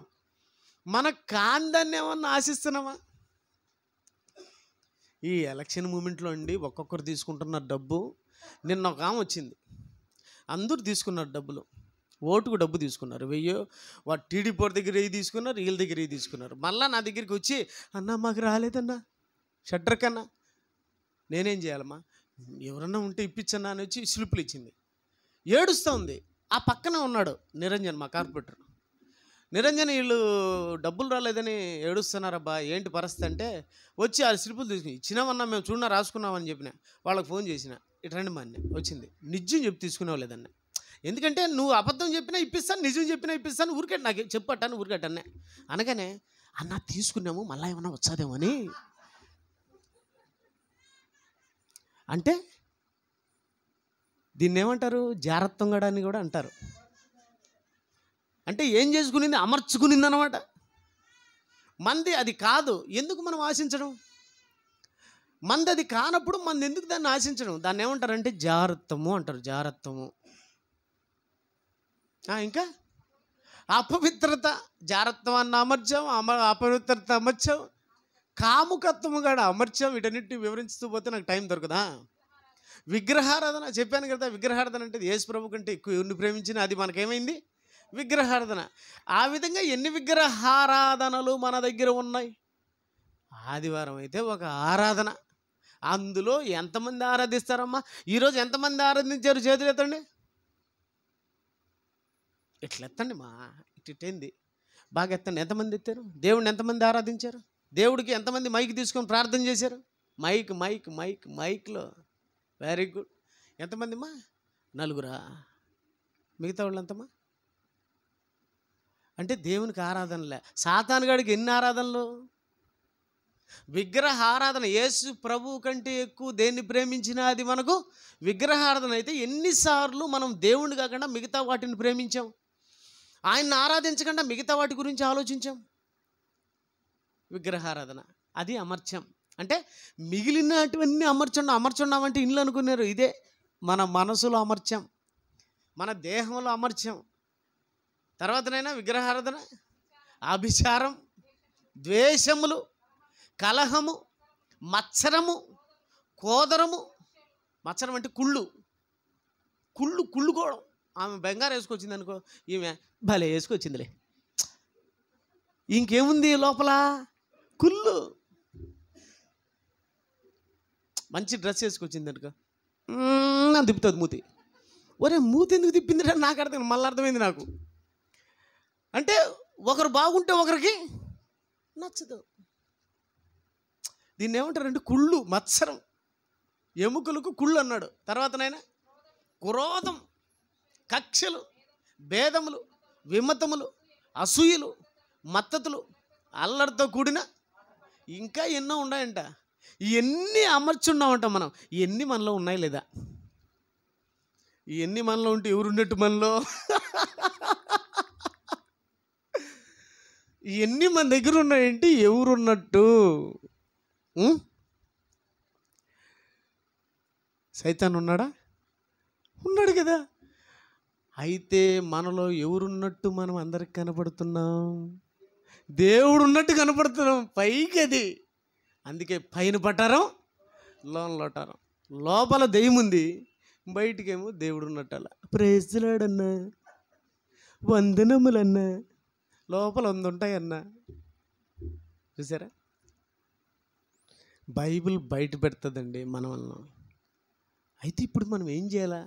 Speaker 1: మన కాందాన్ని ఏమన్నా ఆశిస్తున్నామా? ఈ ఎలక్షన్ మూమెంట్లో అండి ఒక్కొక్కరు తీసుకుంటున్నారు డబ్బు. నిన్న ఒక ఆమె వచ్చింది, అందరూ తీసుకున్నారు డబ్బులు, ఓటుకు డబ్బు తీసుకున్నారు. 1000 వాడు టీడీపీ దగ్గర తీసుకున్నారు, వీళ్ళ దగ్గర తీసుకున్నారు. మళ్ళీ నా దగ్గరికి వచ్చి, అన్నా మాకు రాలేదన్నా షట్టర్ కన్నా. నేనేం చేయాలమ్మా? ఎవరన్నా ఉంటే ఇప్పించన్నా అని వచ్చి స్లిప్పులు ఇచ్చింది. ఏడుస్తూ ఉంది. ఆ పక్కన ఉన్నాడు నిరంజన్, మా కార్పొరేటర్ నిరంజన్. వీళ్ళు డబ్బులు రాలేదని ఏడుస్తున్నారబ్బా, ఏంటి పరిస్థితి అంటే, వచ్చి ఆ స్లిప్పులు తీసుకుని ఇచ్చినామన్నా, మేము చూడన్నా రాసుకున్నామని చెప్పిన. వాళ్ళకి ఫోన్ చేసిన, ఇటు రండి మా అన్న. వచ్చింది. నిజం చెప్పి తీసుకునేవాళ్ళేదన్న. ఎందుకంటే నువ్వు అబద్ధం చెప్పినా ఇప్పిస్తాను, నిజం చెప్పినా ఇప్పిస్తాను, ఊరికట్టు నాకు చెప్పట్టాను ఊరికట్టనే అనగానే, అన్న తీసుకున్నాము మళ్ళీ ఏమన్నా వచ్చాదేమో అని. అంటే దీన్ని ఏమంటారు? జారత్వం అని కూడా అంటారు. అంటే ఏం చేసుకునింది? అమర్చుకునింది అన్నమాట. మంది అది కాదు, ఎందుకు మనం ఆశించడం? మంది అది కానప్పుడు మంది ఎందుకు దాన్ని ఆశించడం? దాన్ని ఏమంటారంటే జారత్వము అంటారు. జారత్వము. ఇంకా అపవిత్రత. జారత్వాన్ని అమర్చాం, అపవిత్రత అమర్చాం, కాముకత్వము కూడా అమర్చాం. వీటన్నిటిని వివరిస్తూ పోతే నాకు టైం దొరకదా? విగ్రహారాధన చెప్పాను కదా. విగ్రహారాధన అంటే యేసు ప్రభు కంటే ఎక్కువ ఎవరిని ప్రేమించినా అది మనకేమైంది? విగ్రహారాధన. ఆ విధంగా ఎన్ని విగ్రహారాధనలు మన దగ్గర ఉన్నాయి? ఆదివారం అయితే ఒక ఆరాధన, అందులో ఎంతమంది ఆరాధిస్తారమ్మా? ఈరోజు ఎంతమంది ఆరాధించారు? చేతులు ఎత్తండి. ఇట్లా ఎత్తండి మా, ఇట్టేంది బాగా ఎత్తండి. ఎంతమంది ఎత్తారు? దేవుడిని ఎంతమంది ఆరాధించారు? దేవుడికి ఎంతమంది మైక్ తీసుకొని ప్రార్థన చేశారు? మైక్ మైక్ మైక్ మైక్లో. Very good. ఎంతమందిమ్మా? 4. మిగతా వాళ్ళు ఎంతమ్మా? అంటే దేవునికి ఆరాధనలే. సాతానుగాడికి ఎన్ని ఆరాధనలు? విగ్రహ ఆరాధన. యేసు ప్రభువు కంటే ఎక్కువ దేన్ని ప్రేమించినా అది మనకు విగ్రహారాధన. అయితే ఎన్నిసార్లు మనం దేవుణ్ణి కాకుండా మిగతా వాటిని ప్రేమించాం? ఆయన్ని ఆరాధించకుండా మిగతా వాటి గురించి ఆలోచించాం. విగ్రహారాధన అది అమర్చాం. అంటే మిగిలినటువన్నీ అమర్చున్నామంటే ఇల్లు అనుకున్నారు. ఇదే మన మనసులో అమర్చాం, మన దేహంలో అమర్చాం. తర్వాతనైనా విగ్రహారాధన, అభిచారం, ద్వేషములు, కలహము, మత్సరము, కోదరము. మత్సరం అంటే కుళ్ళుకోవడం. ఆమె బంగారం వేసుకొచ్చింది అనుకో, ఈమె భలే వేసుకొచ్చిందిలే, ఇంకేముంది లోపల? కుళ్ళు. మంచి డ్రెస్ వేసుకొచ్చింది అనుకో, అని తిప్పుతుంది మూతి. ఒరే మూతి ఎందుకు తిప్పిందిరా నాకు అర్థం, మళ్ళీ అర్థమైంది నాకు. అంటే ఒకరు బాగుంటే ఒకరికి నచ్చదు. దీన్ని ఏమంటారంటే కుళ్ళు, మత్సరం. ఎముకలకు కుళ్ళు అన్నాడు. తర్వాతనైనా క్రోధం, కక్షలు, భేదములు, విమతములు, అసూయలు, మత్తతులు, అల్లరితో కూడిన ఇంకా ఎన్నో ఉన్నాయంట. ఇవన్నీ అమర్చున్నామంట మనం. ఇవన్నీ మనలో ఉన్నాయి లేదా? ఇవన్నీ మనలో ఉంటే ఎవరున్నట్టు మనలో? ఇవన్నీ మన దగ్గర ఉన్నాయంటే ఎవరున్నట్టు? సైతాన్ ఉన్నాడా? ఉన్నాడు కదా. అయితే మనలో ఎవరున్నట్టు మనం అందరికి కనపడుతున్నాం? దేవుడు ఉన్నట్టు కనపడుతున్నాం పైకి. అది అందుకే పైన పట్టారం, లోన లోటారం. లోపల దెయ్యం ఉంది, బయటికేమో దేవుడు ఉన్నట్టు. అలా ప్రైజ్ ది లార్డ్ అన్నా, వందనములన్నా, లోపల ఉంటాయన్నా. చూసారా? బైబిల్ బయట పెడుతుందండి మన వలన. అయితే ఇప్పుడు మనం ఏం చేయాలా?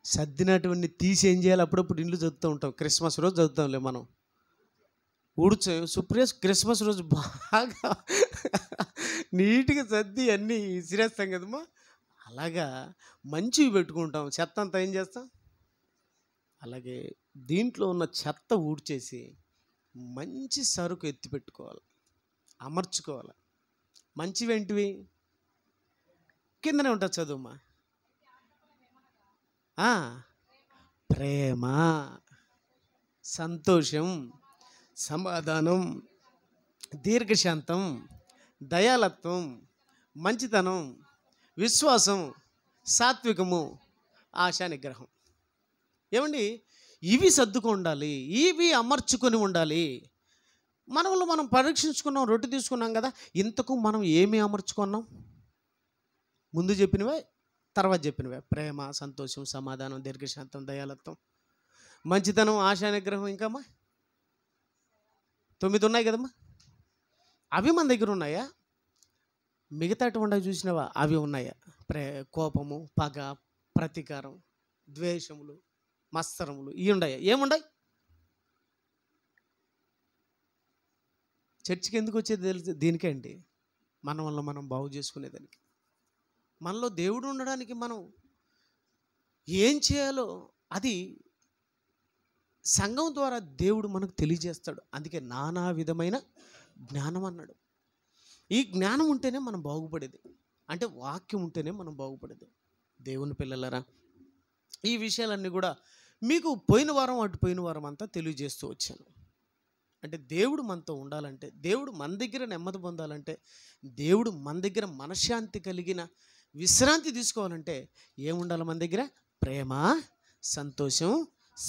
Speaker 1: సర్దినటువంటి తీసి ఏం చేయాలి? అప్పుడప్పుడు ఇండ్లు చదువుతూ ఉంటాం. క్రిస్మస్ రోజు చదువుతాంలే మనం. సుప్రియస్ క్రిస్మస్ రోజు బాగా నీట్గా సర్ది అన్నీ ఇసిరేస్తాం కదమ్మా. అలాగా మంచివి పెట్టుకుంటాం, చెత్త అంతా ఏం చేస్తాం? అలాగే దీంట్లో ఉన్న చెత్త ఊడ్చేసి మంచి సరుకు ఎత్తి పెట్టుకోవాలి, అమర్చుకోవాలి. మంచివేంటివి? కిందనే ఉంటుంది, చదువుమా. ప్రేమ, సంతోషం, సమాధానం, దీర్ఘశాంతం, దయాలత్వం, మంచితనం, విశ్వాసం, సాత్వికము, ఆశా నిగ్రహం. ఏమండి? ఇవి సర్దుకు ఉండాలి, ఇవి అమర్చుకొని ఉండాలి. మనలో మనం పరీక్షించుకున్నాం, రొట్టె తీసుకున్నాం కదా. ఇంతకు మనం ఏమి అమర్చుకున్నాం? ముందు చెప్పినవే, తర్వాత చెప్పినవే. ప్రేమ, సంతోషం, సమాధానం, దీర్ఘశాంతం, దయాలత్వం, మంచితనం, ఆశా నిగ్రహం. ఇంకమ్మా 9 ఉన్నాయి కదమ్మా. అవి మన దగ్గర ఉన్నాయా? మిగతాటి ఉండగా చూసినవా? అవి ఉన్నాయా? కోపము, పగ, ప్రతీకారం, ద్వేషములు, మత్సరములు, ఇవి ఉన్నాయా? ఏముండయి? చర్చికి ఎందుకు వచ్చేది తెలుసు? దీనికే అండి, మన వల్ల మనం బాగు చేసుకునేదానికి. మనలో దేవుడు ఉండడానికి మనం ఏం చేయాలో అది సంఘం ద్వారా దేవుడు మనకు తెలియజేస్తాడు. అందుకే నానా విధమైన జ్ఞానం అన్నాడు. ఈ జ్ఞానం ఉంటేనే మనం బాగుపడేది. అంటే వాక్యం ఉంటేనే మనం బాగుపడేది. దేవుని పిల్లలరా, ఈ విషయాలన్నీ కూడా మీకు పోయిన వారం అంతా తెలియజేస్తూ వచ్చాను. అంటే దేవుడు మనతో ఉండాలంటే, దేవుడు మన దగ్గర నెమ్మది పొందాలంటే, దేవుడు మన దగ్గర మనశ్శాంతి కలిగిన విశ్రాంతి తీసుకోవాలంటే ఏముండాలి మన దగ్గర? ప్రేమ, సంతోషం,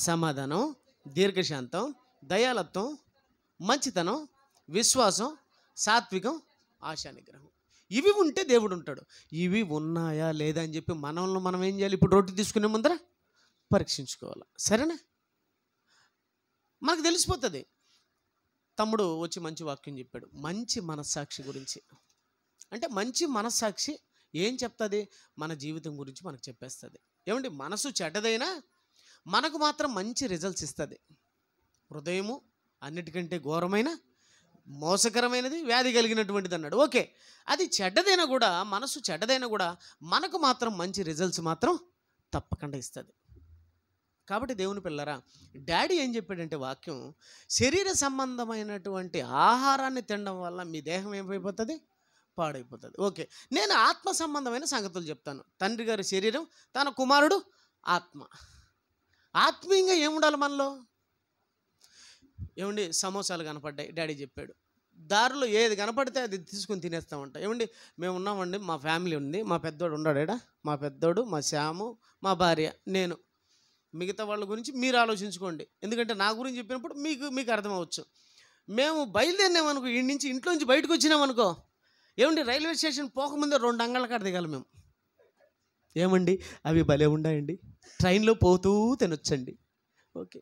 Speaker 1: సమాధానం, దీర్ఘశాంతం, దయాలత్వం, మంచితనం, విశ్వాసం, సాత్వికం, ఆశా నిగ్రహం. ఇవి ఉంటే దేవుడు ఉంటాడు. ఇవి ఉన్నాయా లేదా అని చెప్పి మనల్ని మనం ఏం చేయాలి? ఇప్పుడు రొట్టె తీసుకునే ముందర పరీక్షించుకోవాలి. సరేనా? మనకు తెలిసిపోతుంది. తమ్ముడు వచ్చి మంచి వాక్యం చెప్పాడు, మంచి మనస్సాక్షి గురించి. అంటే మంచి మనస్సాక్షి ఏం చెప్తుంది? మన జీవితం గురించి మనకు చెప్పేస్తుంది. ఏమండి? మనసు చెడ్డదైనా మనకు మాత్రం మంచి రిజల్ట్స్ ఇస్తుంది. హృదయము అన్నిటికంటే ఘోరమైన, మోసకరమైనది, వ్యాధి కలిగినటువంటిది అన్నాడు. ఓకే, అది చెడ్డదైనా కూడా, మనసు చెడ్డదైనా కూడా మనకు మాత్రం మంచి రిజల్ట్స్ మాత్రం తప్పకుండా ఇస్తుంది. కాబట్టి దేవుని పిల్లరా, డాడీ ఏం చెప్పాడంటే వాక్యం, శరీర సంబంధమైనటువంటి ఆహారాన్ని తినడం వల్ల మీ దేహం ఏమైపోతుంది, పాడైపోతుంది. ఓకే, నేను ఆత్మ సంబంధమైన సంగతులు చెప్తాను. తండ్రి గారి శరీరం, తన కుమారుడు ఆత్మ. ఆత్మీయంగా ఏముండాలి మనలో? ఏమండి, సమోసాలు కనపడ్డాయి, డాడీ చెప్పాడు, దారిలో ఏది కనపడితే అది తీసుకుని తినేస్తూ ఉంటాం. ఏమండి, మేము ఉన్నామండి, మా ఫ్యామిలీ ఉంది, మా పెద్దోడు ఉన్నాడా, మా పెద్దోడు, మా శ్యాము, మా భార్య, నేను. మిగతా వాళ్ళ గురించి మీరు ఆలోచించుకోండి, ఎందుకంటే నా గురించి చెప్పినప్పుడు మీకు అర్థమవచ్చు. మేము బయలుదేరినామనుకో, ఈ నుంచి ఇంట్లోంచి బయటకు వచ్చినామనుకో, ఏమండి, రైల్వే స్టేషన్ పోకముందే 2 అంగళ్ళ కాడ దిగాలి మేము. ఏమండి, అవి భలే ఉన్నాయండి, ట్రైన్లో పోతూ తినొచ్చండి. ఓకే,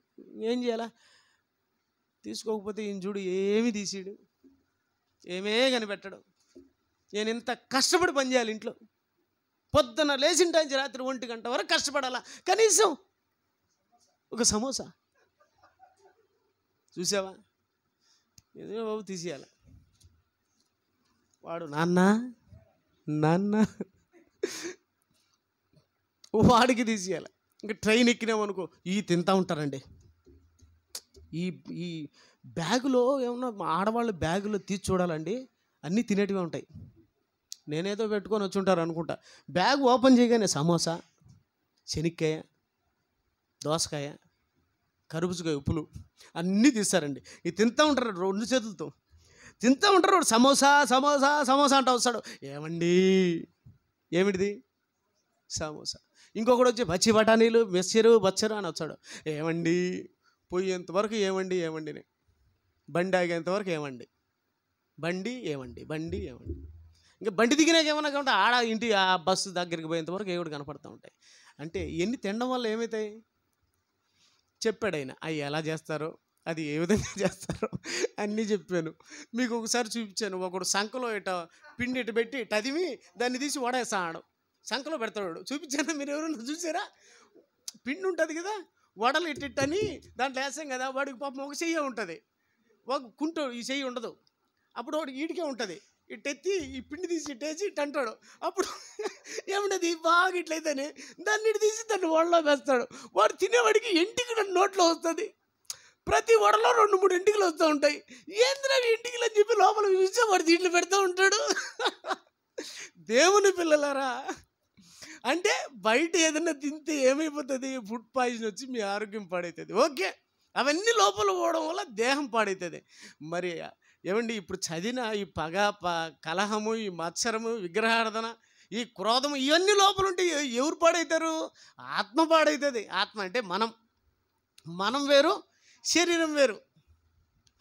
Speaker 1: ఏం చేయాలా? తీసుకోకపోతే ఈయన చూడు ఏమి తీసాడు, ఏమే కనిపెట్టడం. నేను ఇంత కష్టపడి పని చేయాలి ఇంట్లో, పొద్దున లేచిన టైం రాత్రి 1 గంట వరకు కష్టపడాలా, కనీసం ఒక సమోసా చూసావా, ఏదో బాబు తీసేయాల. వాడు నాన్న వాడికి తీసేయాలి. ఇంకా ట్రైన్ ఎక్కినామనుకో, తింటూ ఉంటారండి. ఈ బ్యాగులో ఏమన్నా ఆడవాళ్ళు బ్యాగులో తీసి చూడాలండి, అన్నీ తినేటివే ఉంటాయి. నేనేదో పెట్టుకొని వచ్చి ఉంటారు అనుకుంటా. బ్యాగ్ ఓపెన్ చేయగానే సమోసా, శనక్కాయ, దోసకాయ, కరుబుజకాయ, ఉప్పులు అన్నీ తీస్తారండి. ఇది తింటూ ఉంటారు 2 చేతులతో తింటూ ఉంటారు. సమోసా సమోసా సమోసా అంటూ వస్తాడు. ఏమండి, ఏమిటిది? సమోసా. ఇంకొకటి వచ్చి పచ్చి బఠానీలు, మెస్సరు బచ్చరు అని వచ్చాడు. ఏమండి, పోయేంతవరకు ఏమండి ఏమండిని, బండి ఆగేంతవరకు ఏమండి, బండి ఏమండి, ఇంకా బండి దిగినాక ఏమన్నా కాకుండా ఆడ ఇంటి ఆ బస్సు దగ్గరికి పోయేంతవరకు ఏడు కనపడుతూ ఉంటాయి. అంటే ఇవన్నీ తినడం వల్ల ఏమవుతాయి చెప్పాడు ఆయన. అవి ఎలా చేస్తారో, అది ఏ విధంగా చేస్తారో అన్నీ చెప్పాను. మీకు ఒకసారి చూపించాను. ఒకడు సంకలో పిండి ఇటు పెట్టి టదిమి దాన్ని తీసి వడేస్తాడు, సంకలో పెడతాడు. చూపించాను, మీరు ఎవరైనా చూసారా? పిండి ఉంటుంది కదా, వడలు ఇట్టని దాంట్లో వేసాం కదా, వాడికి పాపం ఒక చెయ్యి ఉంటుంది, ఒక కుంటో ఈ చెయ్యి ఉండదు. అప్పుడు వాడికి ఈడికే ఉంటుంది. ఇట్టెత్తి ఈ పిండి తీసి ఇట్టేసి ఇట్టు అంటాడు. అప్పుడు ఏముండదు, బాగా ఇట్లయితేనే దాన్ని ఇటు తీసి దాన్ని వడలో వేస్తాడు. వాడు తినేవాడికి ఎంటికలు నోట్లో వస్తుంది. ప్రతి వడలో 2-3 ఎంటికలు వస్తూ ఉంటాయి. ఏంద్రా ఎంటికలు అని చెప్పి లోపల చూస్తే వాడు దీంట్లో పెడతా ఉంటాడు. దేవుని పిల్లలారా, అంటే బయట ఏదైనా తింటే ఏమైపోతుంది, ఫుడ్ పాయిజన్ వచ్చి మీ ఆరోగ్యం పాడవుతుంది. ఓకే, అవన్నీ లోపల పోవడం వల్ల దేహం పాడవుతుంది. మరి ఏమండి, ఇప్పుడు చదివిన ఈ పగ, కలహము, ఈ మత్సరము, విగ్రహారాధన, ఈ క్రోధము, ఇవన్నీ లోపల ఉంటే ఎవరు పాడవుతారు? ఆత్మ పాడవుతుంది. ఆత్మ అంటే మనం వేరు, శరీరం వేరు.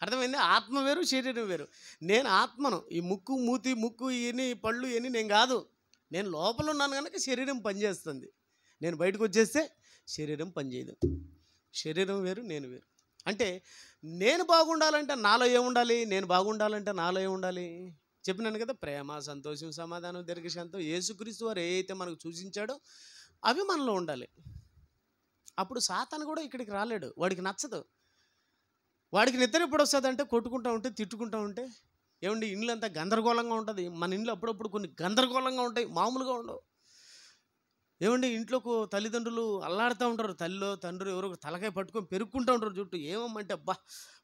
Speaker 1: అర్థమైంది? ఆత్మ వేరు, శరీరం వేరు. నేను ఆత్మను. ఈ ముక్కు, మూతి, ఇవన్నీ పళ్ళు ఇవన్నీ నేను కాదు. నేను లోపల ఉన్నాను కనుక శరీరం పనిచేస్తుంది. నేను బయటకు వచ్చేస్తే శరీరం పనిచేయదు. శరీరం వేరు, నేను వేరు. అంటే నేను బాగుండాలంటే నాలో ఏముండాలి, నేను బాగుండాలంటే నాలో ఏముండాలి చెప్పినాను కదా. ప్రేమ, సంతోషం, సమాధానం, దీర్ఘశాంతం, యేసుక్రీస్తు వారు ఏదైతే మనకు సూచించాడో అవి మనలో ఉండాలి. అప్పుడు సాతాను కూడా ఇక్కడికి రాలేడు. వాడికి నచ్చదు. వాడికి నిద్ర ఎప్పుడు వస్తుంది అంటే కొట్టుకుంటూ ఉంటే, తిట్టుకుంటూ ఉంటే. ఏమండి, ఇండ్లు అంతా గందరగోళంగా ఉంటుంది. మన ఇంట్లో అప్పుడప్పుడు కొన్ని గందరగోళంగా ఉంటాయి, మామూలుగా ఉండవు. ఏమండి, ఇంట్లోకి తల్లిదండ్రులు అల్లాడుతూ ఉంటారు. తల్లిలో తండ్రి ఎవరో తలకాయ పట్టుకొని పెరుక్కుంటూ ఉంటారు చుట్టూ. ఏమమ్మంటే, అబ్బా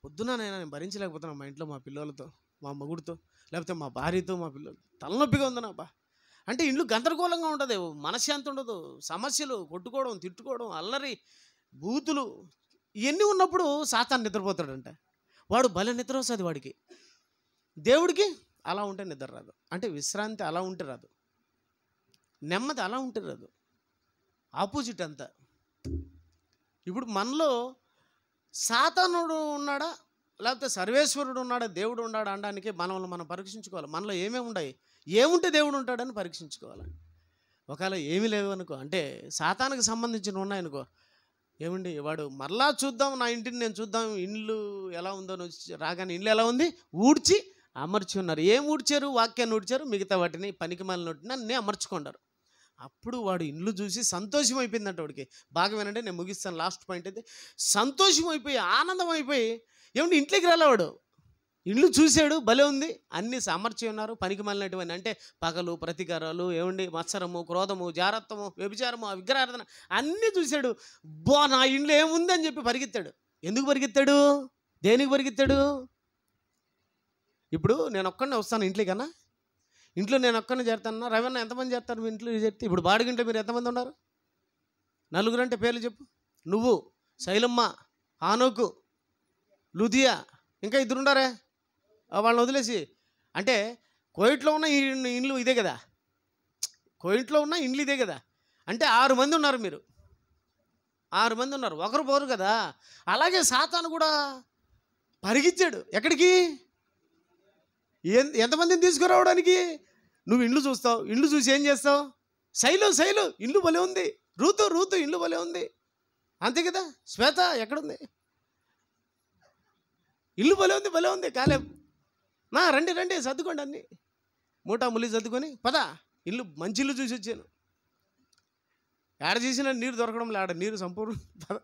Speaker 1: వద్దునా నేను భరించలేకపోతున్నాను మా ఇంట్లో, మా పిల్లలతో, మా మగుడితో, లేకపోతే మా భార్యతో, మా పిల్లలు తలనొప్పిగా ఉందనా అబ్బా అంటే. ఇండ్లు గందరగోళంగా ఉంటుంది, మనశ్శాంతి ఉండదు, సమస్యలు, కొట్టుకోవడం, తిట్టుకోవడం, అల్లరి, బూతులు ఇవన్నీ ఉన్నప్పుడు సాతాను నిద్రపోతాడంట. వాడు భలే నిద్ర వస్తుంది వాడికి. దేవుడికి అలా ఉంటే నిద్ర రాదు. అంటే విశ్రాంతి అలా ఉంటే రాదు, నెమ్మది అలా ఉంటే రాదు, ఆపోజిట్ అంతా. ఇప్పుడు మనలో సాతానుడు ఉన్నాడా, లేకపోతే సర్వేశ్వరుడు ఉన్నాడా, దేవుడు ఉన్నాడా అనడానికి మనల్ని మనం పరీక్షించుకోవాలి. మనలో ఏమేమి ఉన్నాయి, ఏముంటే దేవుడు ఉంటాడని పరీక్షించుకోవాలి. ఒకవేళ ఏమీ లేవు అనుకో, అంటే సాతానికి సంబంధించిన ఉన్నాయనుకో, ఏమండి వాడు మరలా చూద్దాం, నా ఇంటిని నేను చూద్దాం, ఇల్లు ఎలా ఉందో రాగానే ఇల్లు ఎలా ఉంది, ఊడ్చి అమర్చి ఉన్నారు. ఏం ఊడ్చారు? వాక్యాన్ని ఊడ్చారు, మిగతా వాటిని పనికిమాలిన వాటిని అన్నీ అమర్చుకున్నారు. అప్పుడు వాడు ఇల్లు చూసి సంతోషం అయిపోయిందంట వాడికి. బాగా వినండి, నేను ముగిస్తాను. లాస్ట్ పాయింట్ అయితే సంతోషం అయిపోయి, ఆనందం అయిపోయి, ఏమంటే ఇంట్లోకి రాలేవాడు. ఇల్లు చూశాడు, భలే ఉంది, అన్ని సామర్థ్యం ఉన్నారు, పనికి మాలినటువంటి అంటే పగలు, ప్రతీకారాలు, ఏమండి, మత్సరము, క్రోధము, జారత్వము, వ్యభిచారము, విగ్రహారాధన అన్నీ చూశాడు. నా ఇంట్లో ఏముంది అని చెప్పి పరిగెత్తాడు. ఎందుకు పరిగెత్తాడు? దేనికి పరిగెత్తాడు? ఇప్పుడు నేను ఒక్కడనే వస్తాను ఇంట్లోకన్నా, ఇంట్లో నేను ఒక్కడనే చేరుతాను. రవణ ఎంతమంది చేస్తారు మీ ఇంట్లో చేరితే? ఇప్పుడు బాడిగింట్లో మీరు ఎంతమంది ఉన్నారు? నలుగురు అంటే పేర్లు చెప్పు. నువ్వు, శైలమ్మ, ఆనోకు, లుధియా, ఇంకా ఇద్దరు ఉండారే, వాళ్ళని వదిలేసి. అంటే కోయిట్లో ఉన్న ఇండ్లు ఇదే కదా, కోయిట్లో ఉన్న ఇండ్లు ఇదే కదా. అంటే 6 మంది ఉన్నారు, మీరు 6 మంది ఉన్నారు, ఒకరు పోరు కదా. అలాగే సాతాను కూడా పరిగెత్తాడు. ఎక్కడికి? ఎంతమందిని తీసుకురావడానికి? నువ్వు ఇండ్లు చూస్తావు, ఇండ్లు చూసి ఏం చేస్తావు? శైలు ఇల్లు భలే ఉంది, రూతు ఇల్లు భలే ఉంది, అంతే కదా. శ్వేత ఎక్కడుంది? ఇల్లు భలే ఉంది. కాలేబ్, రండి సర్దుకోండి, అన్ని మూటా ముల్లి సర్దుకొని పద, ఇల్లు మంచి ఇల్లు చూసి వచ్చాను. ఏడ చేసినా నీరు దొరకడం లేడ, నీరు సంపూర్ణ. పద.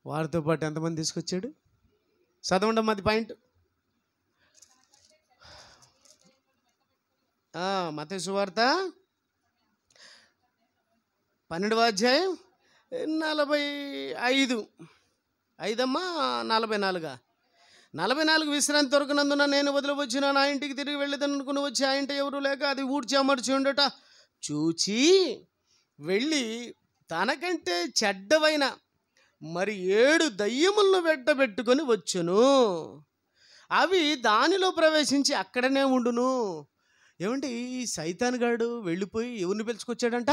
Speaker 1: వారితో పాటు ఎంతమంది తీసుకొచ్చాడు? చదవండి అది పాయింట్. మత్తయి సువార్త 12వ అధ్యాయం 45 44 విశ్రాంతి దొరకనందున నేను వదిలివచ్చిన నా ఇంటికి తిరిగి వెళ్ళేదనుకుని వచ్చి ఆ ఇంట ఎవరు లేక అది ఊడ్చి అమర్చి ఉండట చూచి వెళ్ళి తనకంటే చెడ్డవైన మరి 7 దయ్యములను వెంటబెట్టుకొని వచ్చును. అవి దానిలో ప్రవేశించి అక్కడనే ఉండును. ఏమంటే ఈ సైతానుగాడు వెళ్ళిపోయి ఎవరిని పిలుచుకొచ్చాడంట?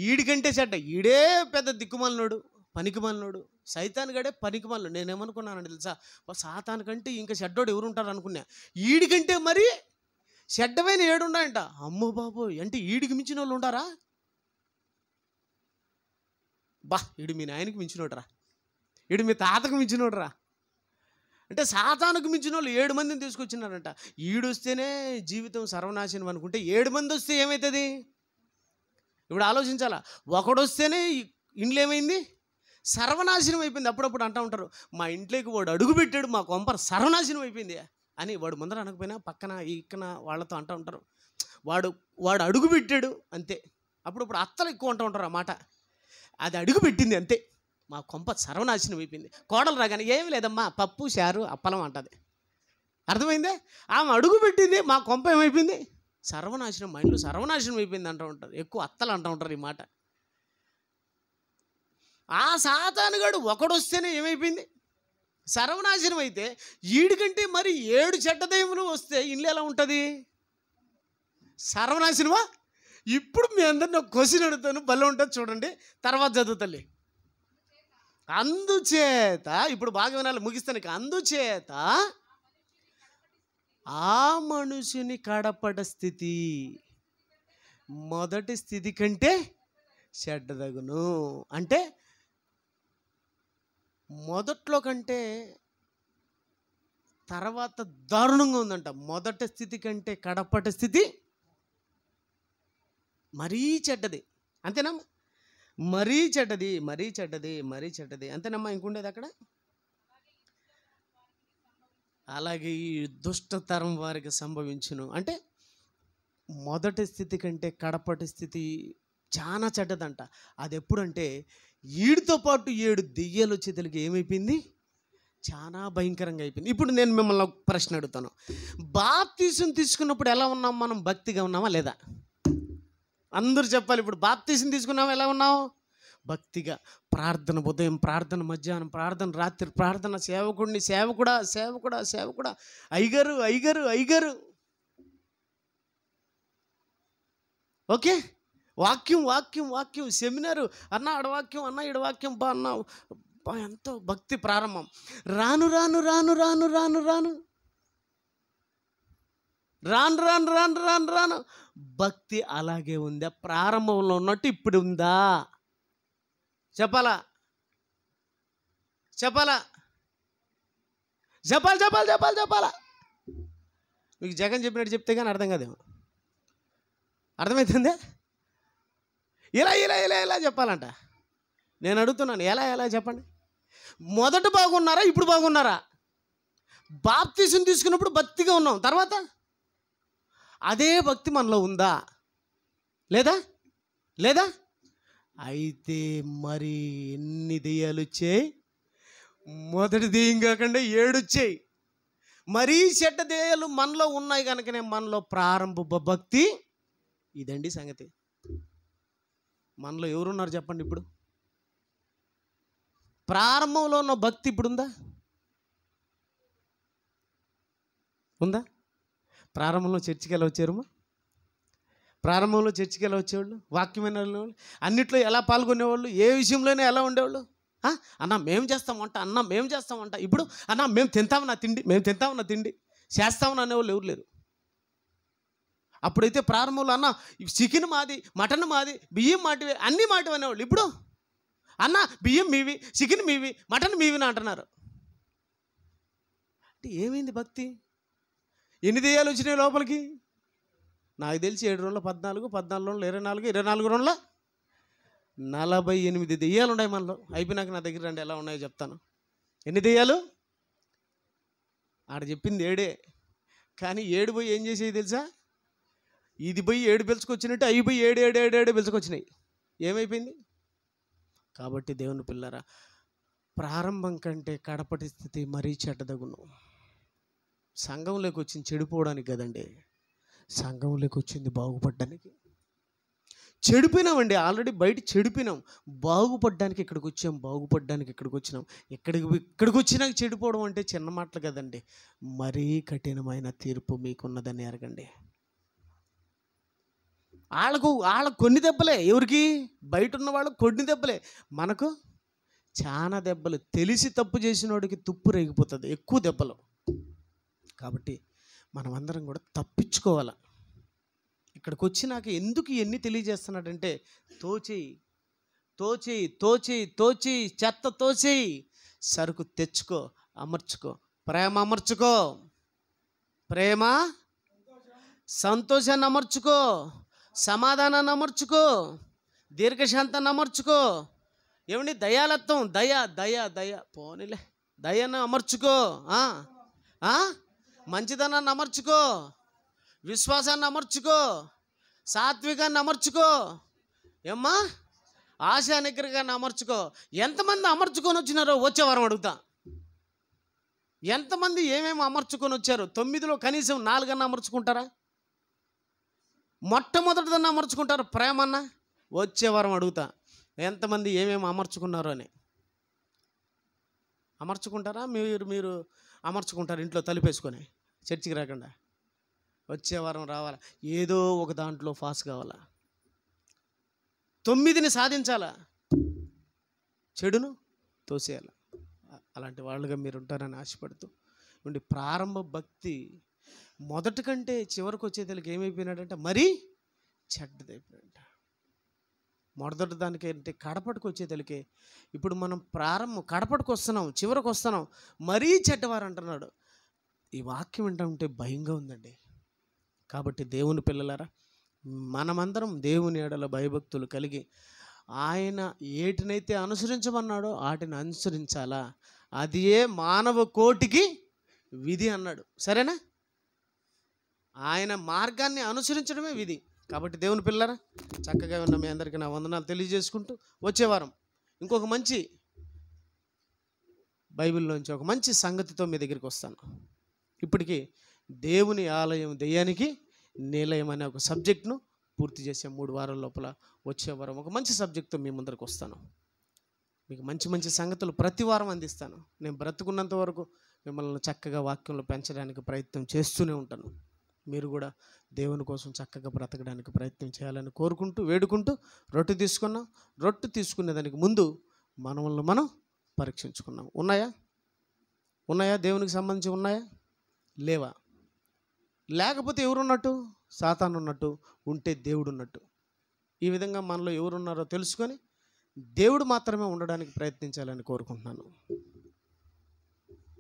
Speaker 1: ఈడికంటే చెడ్డ, ఈడే పెద్ద దిక్కుమాలినోడు, పనికిమాలినోడు. సైతానుగాడే పనికిమాలినోడు. నేనేమనుకున్నానండి తెలుసా? సాతానుకంటే ఇంకా చెడ్డోడు ఎవరు ఉంటారు అనుకున్నా. ఈడికంటే మరి చెడ్డమైన 7 ఉన్నాయంట. అమ్మో బాబోయ్, అంటే ఈడికి మించిన వాళ్ళు ఉంటారా? ఈడు మీ నాయనకి మించినోడరా, ఈడు మీ తాతకు మించినోడరా. అంటే సాతానుకు మించిన వాళ్ళు 7 మందిని తీసుకొచ్చినారంట. ఈడొస్తేనే జీవితం సర్వనాశనం అనుకుంటే 7 మంది వస్తే ఏమవుతుంది? ఇప్పుడు ఆలోచించాలా. ఒకడొస్తేనే ఇంట్లో ఏమైంది? సర్వనాశనం అయిపోయింది. అప్పుడప్పుడు అంటూ ఉంటారు, మా ఇంట్లోకి వాడు అడుగు పెట్టాడు, మా కొంపర సర్వనాశనం అయిపోయింది అని. వాడు ముందర అనకపోయినా పక్కన ఇక్కన వాళ్ళతో అంటూ ఉంటారు, వాడు అడుగు పెట్టాడు అంతే. అప్పుడప్పుడు అత్తలు ఎక్కువ అంటూ ఉంటారు ఆ మాట. అది అడుగు పెట్టింది అంతే, మా కొంప సర్వనాశనం అయిపోయింది. కోడలు రాగానే ఏమి లేదమ్మా, పప్పు చారు అప్పలం అంటది. అర్థమైందే? ఆమె అడుగు పెట్టింది, మా కొంప ఏమైపోయింది? సర్వనాశనం, మా ఇంట్లో సర్వనాశనం అయిపోయింది అంటూ ఉంటారు. ఎక్కువ అత్తలు అంటూ ఉంటారు ఈ మాట. ఆ సాతానుగాడు ఒకడొస్తేనే ఏమైపోయింది? సర్వనాశనం అయితే వీడికంటే మరి 7 చెడ్డదైములు వస్తే ఇల్లు ఎలా ఉంటుంది? సర్వనాశనమా? ఇప్పుడు మీ అందరిని ఒక క్వశ్చన్ అడుగుతాను, భలే ఉంటుంది చూడండి, తర్వాత చదువుతలే. అందుచేత, ఇప్పుడు బాగా వినాలి, ముగిస్తాను. అందుచేత ఆ మనుషుని కడపడ స్థితి మొదటి స్థితి కంటే చెడ్డదగును. అంటే మొదట్లో కంటే తర్వాత దారుణంగా ఉందంట. మొదటి స్థితి కంటే కడపటి స్థితి మరీ చెడ్డది. అంతేనమ్మా? మరీ చెడ్డది అంతేనమ్మా? ఇంకుండేది అక్కడ. అలాగే ఈ దుష్టతరం వారికి సంభవించును. అంటే మొదటి స్థితి కంటే కడపటి స్థితి చాలా చెడ్డదంట. అది ఎప్పుడంటే వీడితో పాటు 7 దెయ్యాలు వచ్చేతలకి ఏమైపోయింది? చాలా భయంకరంగా అయిపోయింది. ఇప్పుడు నేను మిమ్మల్ని ఒక ప్రశ్న అడుగుతాను. బాప్తీసం తీసుకున్నప్పుడు ఎలా ఉన్నాం మనం? భక్తిగా ఉన్నామా లేదా? అందరూ చెప్పాలి. ఇప్పుడు బాప్తీసం తీసుకున్నామా, ఎలా ఉన్నావు? భక్తిగా. ప్రార్థన ఉదయం, ప్రార్థన మధ్యాహ్నం, ప్రార్థన రాత్రి, ప్రార్థన, సేవకుడా అయ్యగారు. ఓకే, వాక్యం సెమినారు అన్న, ఆడవాక్యం అన్న, ఈడవాక్యం బా అన్న, ఎంతో భక్తి ప్రారంభం. రాను భక్తి అలాగే ఉందా? ప్రారంభంలో ఉన్నట్టు ఇప్పుడు ఉందా? చెప్పాలా? చెప్పాలా? మీకు జగన్ చెప్పినట్టు చెప్తే కానీ అర్థం కాదేమో. అర్థమవుతుందే? ఇలా చెప్పాలంట. నేను అడుగుతున్నాను, ఎలా చెప్పండి. మొదట బాగున్నారా, ఇప్పుడు బాగున్నారా? బాప్తీసం తీసుకున్నప్పుడు భక్తిగా ఉన్నాం, తర్వాత అదే భక్తి మనలో ఉందా లేదా? లేదా? అయితే మరి ఎన్ని దెయ్యాలు వచ్చాయి? మొదటి దెయ్యం కాకుండా 7 వచ్చాయి. మరీ చెడ్డ దెయ్యాలు మనలో ఉన్నాయి కనుకనే మనలో ప్రారంభ భక్తి. ఇదండి సంగతి. మనలో ఎవరున్నారు చెప్పండి? ఇప్పుడు ప్రారంభంలో ఉన్న భక్తి ఇప్పుడు ఉందా? ఉందా? ప్రారంభంలో చర్చికి ఎలా వచ్చారమ్మా? ప్రారంభంలో చర్చికి ఎలా వచ్చేవాళ్ళు? వాక్యమైన వాళ్ళు అన్నిట్లో ఎలా పాల్గొనేవాళ్ళు? ఏ విషయంలోనే ఎలా ఉండేవాళ్ళు? అన్న మేము చేస్తామంట, అన్న మేము చేస్తామంట. ఇప్పుడు అన్న మేము తింటామన్నా తిండి, మేము తింటామన్నా తిండి, చేస్తామని అనేవాళ్ళు ఎవరు లేరు. అప్పుడైతే ప్రారంభంలో అన్న చికెన్ మాది, మటన్ మాది, బియ్యం మాటివి, అన్నీ మాటివి అనేవాళ్ళు. ఇప్పుడు అన్న బియ్యం మీవి, చికెన్ మీవి, మటన్ మీవిని అంటున్నారు. అంటే ఏమైంది భక్తి? ఎన్ని దెయ్యాలు వచ్చినాయి లోపలికి? నాకు తెలిసి 7 రోజుల్లో 14, 14 రోజులు 24, 24 రోజుల్లో 48 దెయ్యాలు ఉన్నాయి మనలో. అయిపోయినాక నా దగ్గర రండి, ఎలా ఉన్నాయో చెప్తాను. ఎన్ని దెయ్యాలు? ఆడ చెప్పింది 7, కానీ 7 పోయి ఏం చేసేది తెలుసా? ఇది పోయి 7 పిలుచుకొచ్చినట్టు అవి పోయి 7 పిలుచుకొచ్చినాయి. ఏమైపోయింది? కాబట్టి దేవుని పిల్లరా, ప్రారంభం కంటే కడపటి స్థితి మరీ చెడ్డదగును. సంఘంలోకి వచ్చింది చెడిపోవడానికి కదండి, సంఘంలోకి వచ్చింది బాగుపడ్డానికి. చెడిపోయినామండి, ఆల్రెడీ బయట చెడిపోయినాం. బాగుపడ్డానికి ఇక్కడికి వచ్చాం, బాగుపడ్డానికి ఇక్కడికి వచ్చినాం. ఇక్కడికి వచ్చినాక చెడిపోవడం అంటే చిన్న మాటలు కదండి. మరీ కఠినమైన తీర్పు మీకున్నదని ఎరగండి. వాళ్ళకు కొన్ని దెబ్బలే. ఎవరికి? బయట ఉన్న వాళ్ళకు కొన్ని దెబ్బలే, మనకు చాలా దెబ్బలు. తెలిసి తప్పు చేసిన వాడికి తుప్పు రేగిపోతుంది, ఎక్కువ దెబ్బలు. కాబట్టి మనమందరం కూడా తప్పించుకోవాలి. ఇక్కడికి వచ్చి నాకు ఎందుకు ఇవన్నీ తెలియజేస్తున్నాడంటే, తోచేయి తోచేయి తోచేయి తోచేయి చెత్త తోచేయి, సరుకు తెచ్చుకో, అమర్చుకో, ప్రేమ అమర్చుకో, ప్రేమ సంతోషాన్ని అమర్చుకో, సమాధానాన్ని అమర్చుకో, దీర్ఘశాంతాన్ని అమర్చుకో. ఏమండి? దయాలత్వం, దయ దయ దయ పోనీలే, దయను అమర్చుకో, మంచిదనాన్ని అమర్చుకో, విశ్వాసాన్ని అమర్చుకో, సాత్వికాన్ని అమర్చుకో, ఏమ్మా ఆశా నిగ్రహాన్ని అమర్చుకో. ఎంతమంది అమర్చుకొని వచ్చినారో వచ్చే వారం అడుగుతా. ఎంతమంది ఏమేమి అమర్చుకొని వచ్చారు? 9లో కనీసం 4 అమర్చుకుంటారా? మొట్టమొదటిదన్నా అమర్చుకుంటారు ప్రేమన్నా? వచ్చే వారం అడుగుతా ఎంతమంది ఏమేమి అమర్చుకున్నారు అని. అమర్చుకుంటారా? మీరు అమర్చుకుంటారు ఇంట్లో తలుపేసుకొని చర్చికి రాకుండా? వచ్చే వారం రావాలా, ఏదో ఒక దాంట్లో పాస్ కావాలా, 9ని సాధించాలా, చెడును తోసేయాల. అలాంటి వాళ్ళుగా మీరు ఉంటారని ఆశపడుతూ ఉండి, ప్రారంభ భక్తి మొదటి కంటే చివరికి వచ్చేదానికి ఏమైపోయినాడంటే మరీ చెడ్డదైపోయాడంట. మొదటి దానికంటే కడపటికి వచ్చేదానికి ఇప్పుడు మనం కడపటికి వస్తున్నాం, చివరికి వస్తున్నాం, మరీ చెడ్డవారు అంటున్నాడు. ఈ వాక్యం వింటుంటే భయంగా ఉందండి. కాబట్టి దేవుని పిల్లలారా, మనమందరం దేవుని ఎడల భయభక్తులు కలిగి ఆయన ఏటినైతే అనుసరించమన్నాడో వాటిని అనుసరించాలా. అది ఏ మానవ కోటికి విధి అన్నాడు. సరేనా? ఆయన మార్గాన్ని అనుసరించడమే విధి. కాబట్టి దేవుని పిల్లరా, చక్కగా ఉన్న మీ అందరికీ నా వందనాలు తెలియజేసుకుంటూ, వచ్చే వారం ఇంకొక మంచి బైబిల్లోంచి ఒక మంచి సంగతితో మీ దగ్గరికి వస్తాను. ఇప్పటికీ దేవుని ఆలయం దెయ్యానికి నిలయం అనే ఒక సబ్జెక్ట్ను పూర్తి చేసే 3 వారాల లోపల వచ్చే వారం ఒక మంచి సబ్జెక్ట్తో మీ ముందరికి వస్తాను. మీకు మంచి మంచి సంగతులు ప్రతి వారం అందిస్తాను. నేను బ్రతుకున్నంత వరకు మిమ్మల్ని చక్కగా వాక్యంలో పెంచడానికి ప్రయత్నం చేస్తూనే ఉంటాను. మీరు కూడా దేవుని కోసం చక్కగా బ్రతకడానికి ప్రయత్నం చేయాలని కోరుకుంటూ వేడుకుంటూ రొట్టె తీసుకున్నాం. రొట్టె తీసుకునేదానికి ముందు మనల్ని మనం పరీక్షించుకున్నాం. ఉన్నాయా? దేవునికి సంబంధించి ఉన్నాయా? లేవా? లేకపోతే ఎవరున్నట్టు? సాతాను ఉన్నట్టు. ఉంటే దేవుడు ఉన్నట్టు. ఈ విధంగా మనలో ఎవరున్నారో తెలుసుకొని దేవుడు మాత్రమే ఉండడానికి ప్రయత్నించాలని కోరుకుంటున్నాను.